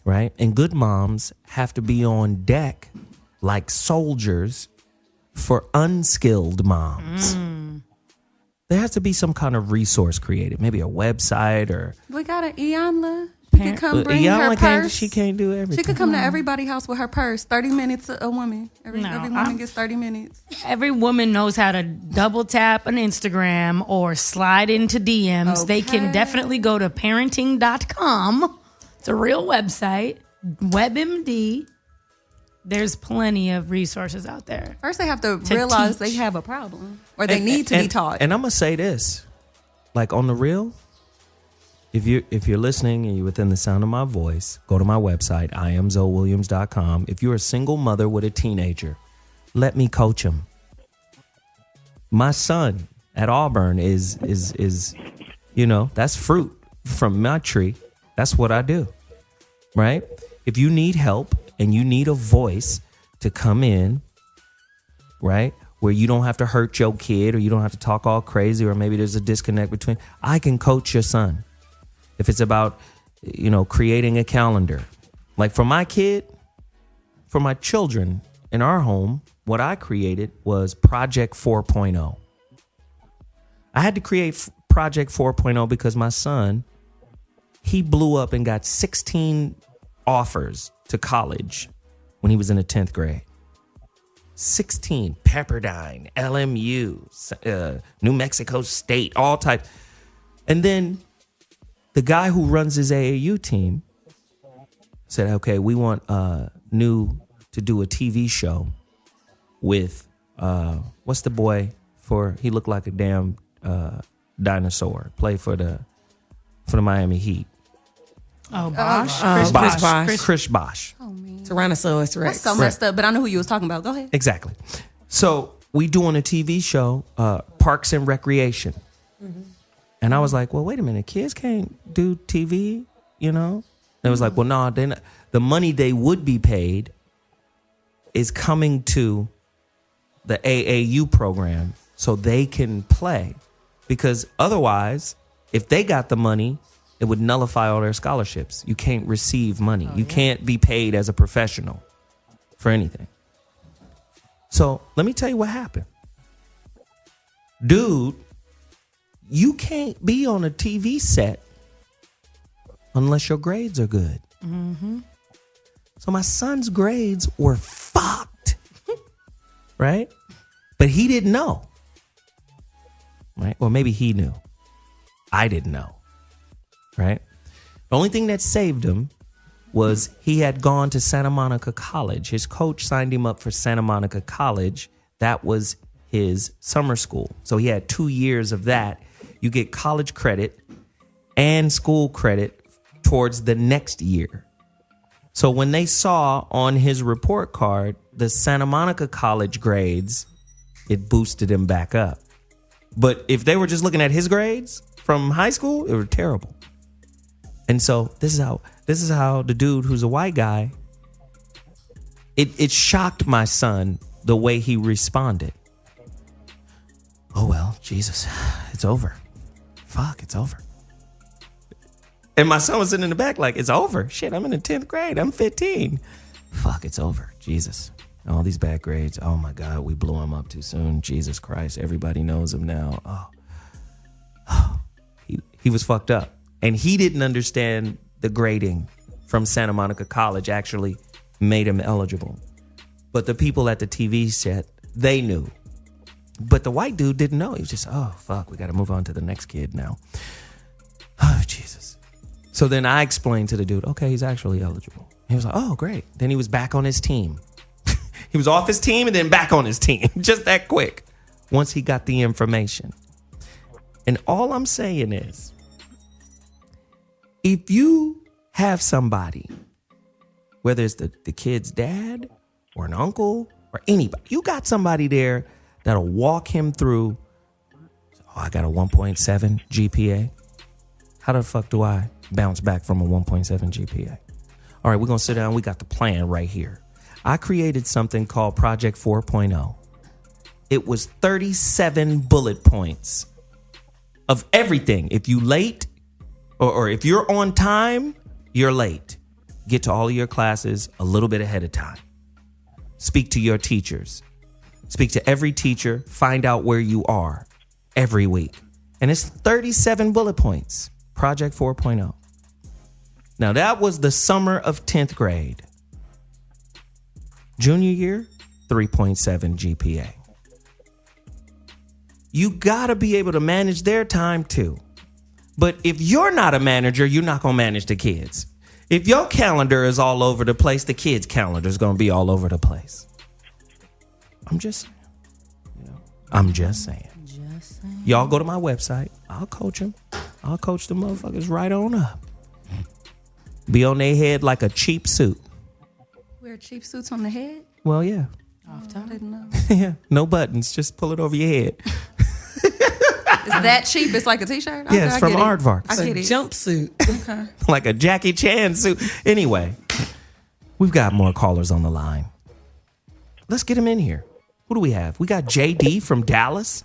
right? And good moms have to be on deck like soldiers for unskilled moms. There has to be some kind of resource created, maybe a website or. We got an Iyanla. She could come bring her purse. She can't do everything. She could come to everybody's house with her purse. 30 minutes a woman. Every woman gets 30 minutes. Every woman knows how to double tap an Instagram or slide into DMs. Okay. They can definitely go to parenting.com. It's a real website. WebMD. There's plenty of resources out there. First, they have to realize they have a problem or they need to be taught. And I'm going to say this, like on the real, if you're listening and you're within the sound of my voice, go to my website, IamZoWilliams.com. If you're a single mother with a teenager, let me coach him. My son at Auburn is that's fruit from my tree. That's what I do, right? If you need help and you need a voice to come in, right, where you don't have to hurt your kid or you don't have to talk all crazy or maybe there's a disconnect between, I can coach your son. If it's about, creating a calendar. Like for my kid, for my children in our home, what I created was Project 4.0. I had to create Project 4.0 because my son, he blew up and got 16 offers to college when he was in the 10th grade. 16, Pepperdine, LMU, New Mexico State, all types. And then the guy who runs his AAU team said, okay, we want New to do a TV show with, what's the boy he looked like a damn dinosaur, play for the Miami Heat. Oh, Bosch. Chris Bosch. Oh, man. Tyrannosaurus Rex. That's so messed up, but I know who you was talking about. Go ahead. Exactly. So we doing a TV show, Parks and Recreation. Mm-hmm. And I was like, well, wait a minute. Kids can't do TV, And it was like, well, no, the money they would be paid is coming to the AAU program so they can play. Because otherwise, if they got the money, it would nullify all their scholarships. You can't receive money. You can't be paid as a professional for anything. So let me tell you what happened. Dude, you can't be on a TV set unless your grades are good. Mm-hmm. So my son's grades were fucked, right? But he didn't know, right? Or maybe he knew. I didn't know, right? The only thing that saved him was he had gone to Santa Monica College. His coach signed him up for Santa Monica College. That was his summer school. So he had 2 years of that. You get college credit and school credit towards the next year. So when they saw on his report card the Santa Monica College grades, it boosted him back up. But if they were just looking at his grades from high school, it was terrible. And so this is how the dude who's a white guy, it shocked my son the way he responded. Oh, well, Jesus, it's over. Fuck, it's over. And my son was sitting in the back like, it's over. Shit, I'm in the 10th grade. I'm 15. Fuck, it's over. Jesus. All these bad grades. Oh, my God, we blew him up too soon. Jesus Christ. Everybody knows him now. Oh. He was fucked up. And he didn't understand the grading from Santa Monica College actually made him eligible. But the people at the TV set, they knew. But the white dude didn't know. He was just, oh, fuck, we got to move on to the next kid now. Oh, Jesus. So then I explained to the dude, okay, he's actually eligible. He was like, oh, great. Then he was back on his team. He was off his team and then back on his team. Just that quick. Once he got the information. And all I'm saying is, if you have somebody, whether it's the kid's dad or an uncle or anybody, you got somebody there that'll walk him through, I got a 1.7 GPA. How the fuck do I bounce back from a 1.7 GPA? All right, we're going to sit down. We got the plan right here. I created something called Project 4.0. It was 37 bullet points of everything. If you late or if you're on time, you're late. Get to all of your classes a little bit ahead of time. Speak to your teachers. Speak to every teacher. Find out where you are every week. And it's 37 bullet points. Project 4.0. Now, that was the summer of 10th grade. Junior year, 3.7 GPA. You got to be able to manage their time too. But if you're not a manager, you're not going to manage the kids. If your calendar is all over the place, the kids' calendar is going to be all over the place. I'm just saying. I'm just saying. Y'all go to my website. I'll coach them. I'll coach the motherfuckers right on up. Be on their head like a cheap suit. Wear cheap suits on the head? Well, yeah. I didn't know. Yeah, no buttons. Just pull it over your head. Is that cheap? It's like a t-shirt? Yeah, it's from Aardvark. I get it. Jumpsuit. Okay. Like a Jackie Chan suit. Anyway, we've got more callers on the line. Let's get him in here. Who do we have? We got JD from Dallas.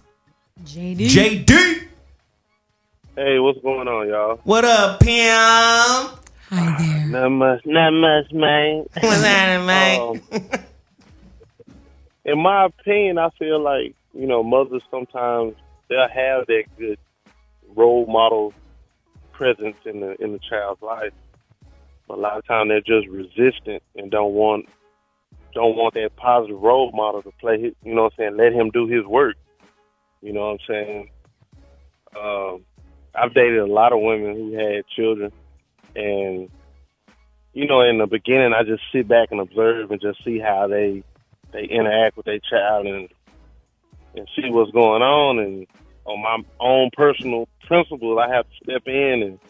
JD! Hey, what's going on, y'all? What up, Pam? Hi there. Not much, man. What's happening, man? In my opinion, I feel like, mothers sometimes they'll have that good role model presence in the child's life. But a lot of times they're just resistant and don't want that positive role model to play his, let him do his work. You know what I'm saying? I've dated a lot of women who had children, and in the beginning I just sit back and observe and just see how they interact with their child and see what's going on. And on my own personal principles, I have to step in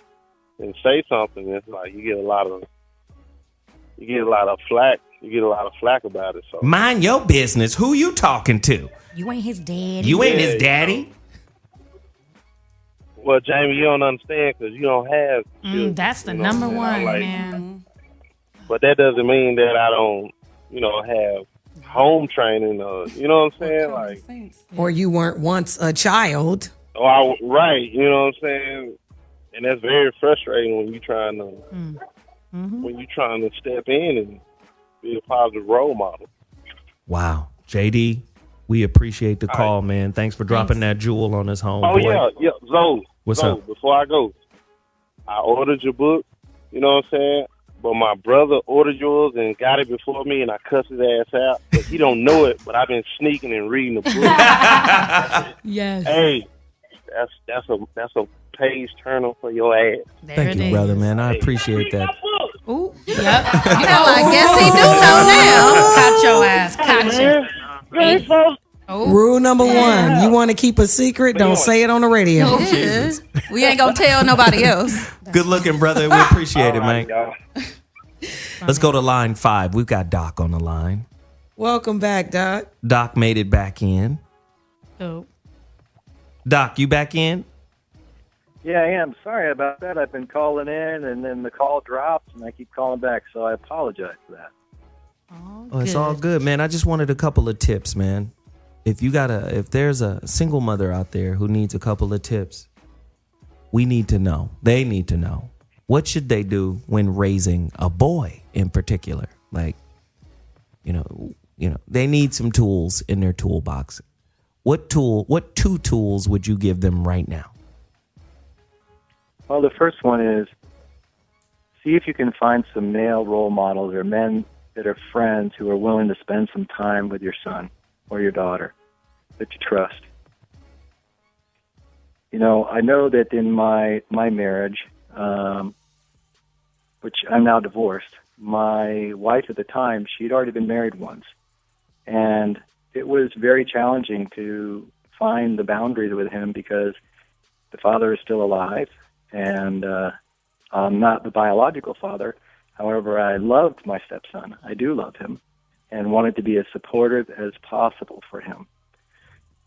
and say something. It's like you get a lot of flack. You get a lot of flack about it. So mind your business. Who you talking to? You ain't his daddy. You ain't his daddy. Well, Jamie, you don't understand because you don't have children. That's the number one, man. But that doesn't mean that I don't, have home training. You know what I'm saying? Like, or you weren't once a child. Right. You know what I'm saying? And that's very frustrating when you're trying to step in and be a positive role model. Wow, JD. We appreciate the call, man. Thanks for dropping that jewel on us, homeboy. Yeah. Zoe. What's up? Before I go, I ordered your book, you know what I'm saying? But my brother ordered yours and got it before me, and I cussed his ass out. But he don't know it, but I've been sneaking and reading the book. Yes. Hey, that's a page turner for your ass. Thank you, brother, man. I appreciate that. Ooh. Yep. I guess he do know now. Caught your ass. Caught you. Rule number one, you want to keep a secret, don't say it on the radio. Yeah. We ain't going to tell nobody else. Good looking, brother. We appreciate it, man. Let's go to line 5. We've got Doc on the line. Welcome back, Doc. Doc made it back in. Oh. Doc, you back in? Yeah, I am. Sorry about that. I've been calling in, and then the call drops, and I keep calling back, so I apologize for that. Oh, it's all good, man. I just wanted a couple of tips, man. If there's a single mother out there who needs a couple of tips, we need to know. They need to know. What should they do when raising a boy in particular? Like, they need some tools in their toolbox. What 2 tools would you give them right now? Well, the first one is see if you can find some male role models or men that are friends who are willing to spend some time with your son or your daughter that you trust. I know that in my marriage, which I'm now divorced, my wife at the time, she'd already been married once. And it was very challenging to find the boundaries with him because the father is still alive, and I'm not the biological father. However, I loved my stepson. I do love him and wanted to be as supportive as possible for him.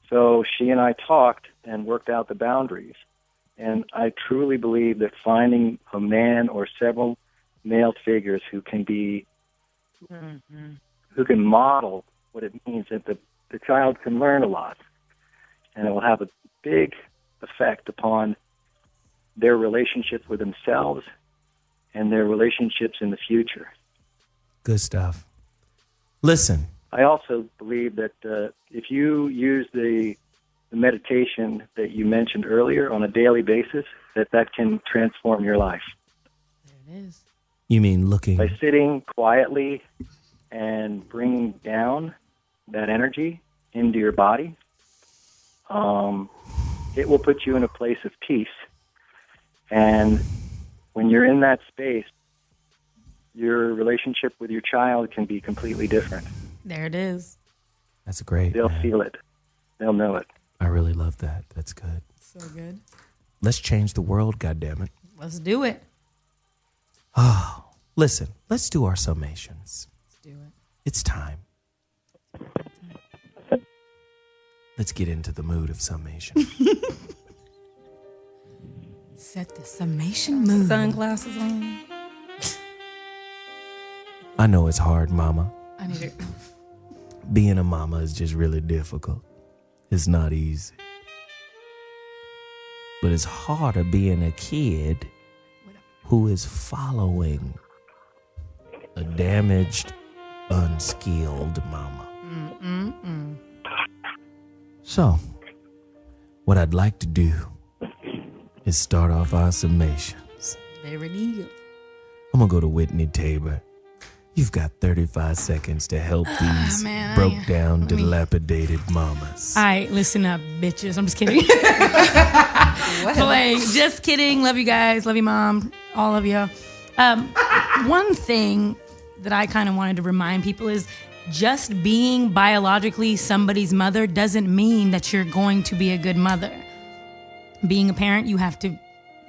So she and I talked and worked out the boundaries. And I truly believe that finding a man or several male figures who can be, who can model what it means, that the child can learn a lot. And it will have a big effect upon their relationship with themselves and their relationships in the future. Good stuff. Listen. I also believe that if you use the meditation that you mentioned earlier on a daily basis, that can transform your life. There it is. You mean looking? By sitting quietly and bringing down that energy into your body, it will put you in a place of peace. And when you're in that space, your relationship with your child can be completely different. There it is. That's great. They'll feel it. They'll know it. I really love that. That's good. So good. Let's change the world, goddammit. Let's do it. Oh, listen, let's do our summations. Let's do it. It's time. Let's get into the mood of summation. Set the summation mood. Sunglasses on. I know it's hard, mama. I need it. Being a mama is just really difficult. It's not easy. But it's harder being a kid who is following a damaged, unskilled mama. So, what I'd like to do is start off our summations. There it is. I'm going to go to Whitney Taber. You've got 35 seconds to help these broke down, dilapidated mamas. All right, listen up, bitches. I'm just kidding. Play. Just kidding. Love you guys. Love you, Mom. All of you. One thing that I kind of wanted to remind people is just being biologically somebody's mother doesn't mean that you're going to be a good mother. Being a parent, you have to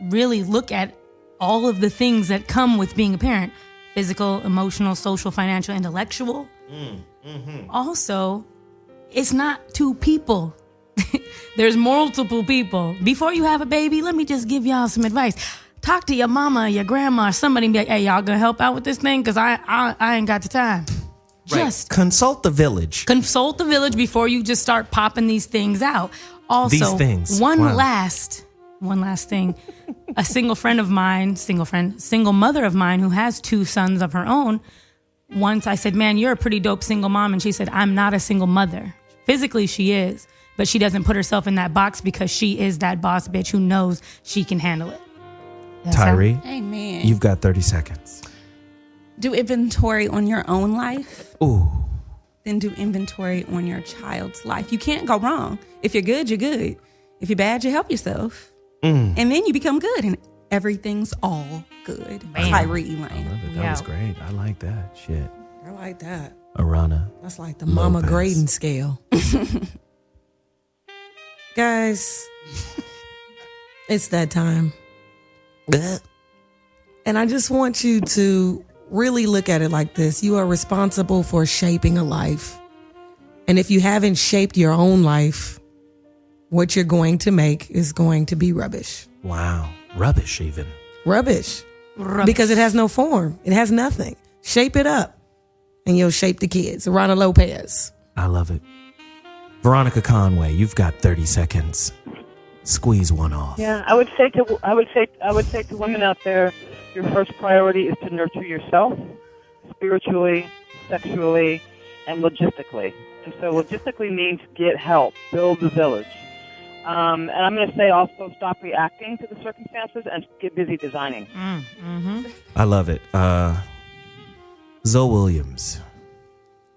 really look at all of the things that come with being a parent. Physical, emotional, social, financial, intellectual. Also, it's not two people. There's multiple people. Before you have a baby, let me just give y'all some advice. Talk to your mama, your grandma, somebody, and be like, hey, y'all gonna help out with this thing? Because I ain't got the time. Just consult the village. Consult the village before you just start popping these things out. Also, these things. One last thing. A single mother of mine who has two sons of her own. Once I said, man, you're a pretty dope single mom. And she said, I'm not a single mother. Physically, she is. But she doesn't put herself in that box because she is that boss bitch who knows she can handle it. Tyree, amen. You've got 30 seconds. Do inventory on your own life. Ooh. Then do inventory on your child's life. You can't go wrong. If you're good, you're good. If you're bad, you help yourself. And then you become good and everything's all good. Bam. Tyree, Elaine. I love it. That was great. I like that. Shit. I like that. Aarona. That's like the mama Lopez. grading scale. Guys, it's that time. And I just want you to really look at it like this. You are responsible for shaping a life. And if you haven't shaped your own life, what you're going to make is going to be rubbish. Wow. Rubbish even. Rubbish. Because it has no form. It has nothing. Shape it up and you'll shape the kids. Aarona Lopez. I love it. Veronica Conway, you've got 30 seconds. Squeeze one off. Yeah, I would say to women out there, your first priority is to nurture yourself spiritually, sexually, and logistically. And so logistically means get help, build the village. And I'm going to say also stop reacting to the circumstances and get busy designing. I love it. ZoWilliams.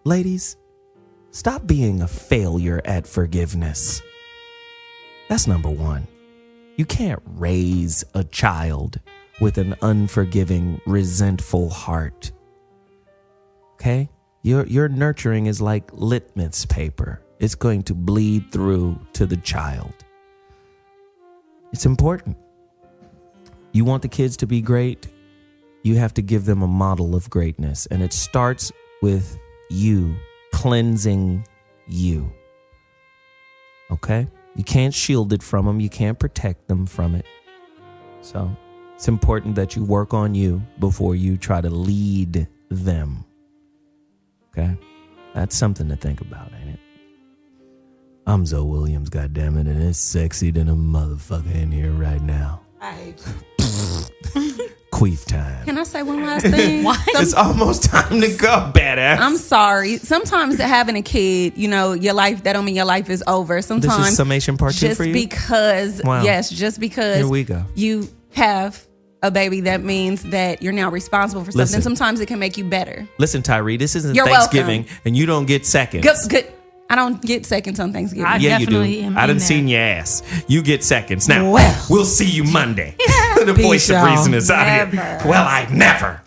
Ladies, stop being a failure at forgiveness. That's number one. You can't raise a child with an unforgiving, resentful heart. Okay? Your nurturing is like litmus paper. It's going to bleed through to the child. It's important. You want the kids to be great, you have to give them a model of greatness. And it starts with you cleansing you. Okay? You can't shield it from them. You can't protect them from it. So it's important that you work on you before you try to lead them. Okay? That's something to think about, ain't it? I'm ZoWilliams, goddammit, and it's sexy than a motherfucker in here right now. I hate you. Queef time. Can I say one last thing? It's almost time to go, badass. I'm sorry. Sometimes having a kid, your life, that don't mean your life is over. Sometimes this is summation part 2 for you? Just because Here we go. You have a baby, that means that you're now responsible for something. Sometimes it can make you better. Listen, Tyree, this isn't You're Thanksgiving, welcome. and you don't get seconds. Good. I don't get seconds on Thanksgiving. Yeah, you do. I done seen your ass. You get seconds. Now, we'll see you Monday. The voice of reason is out here. Well, I never.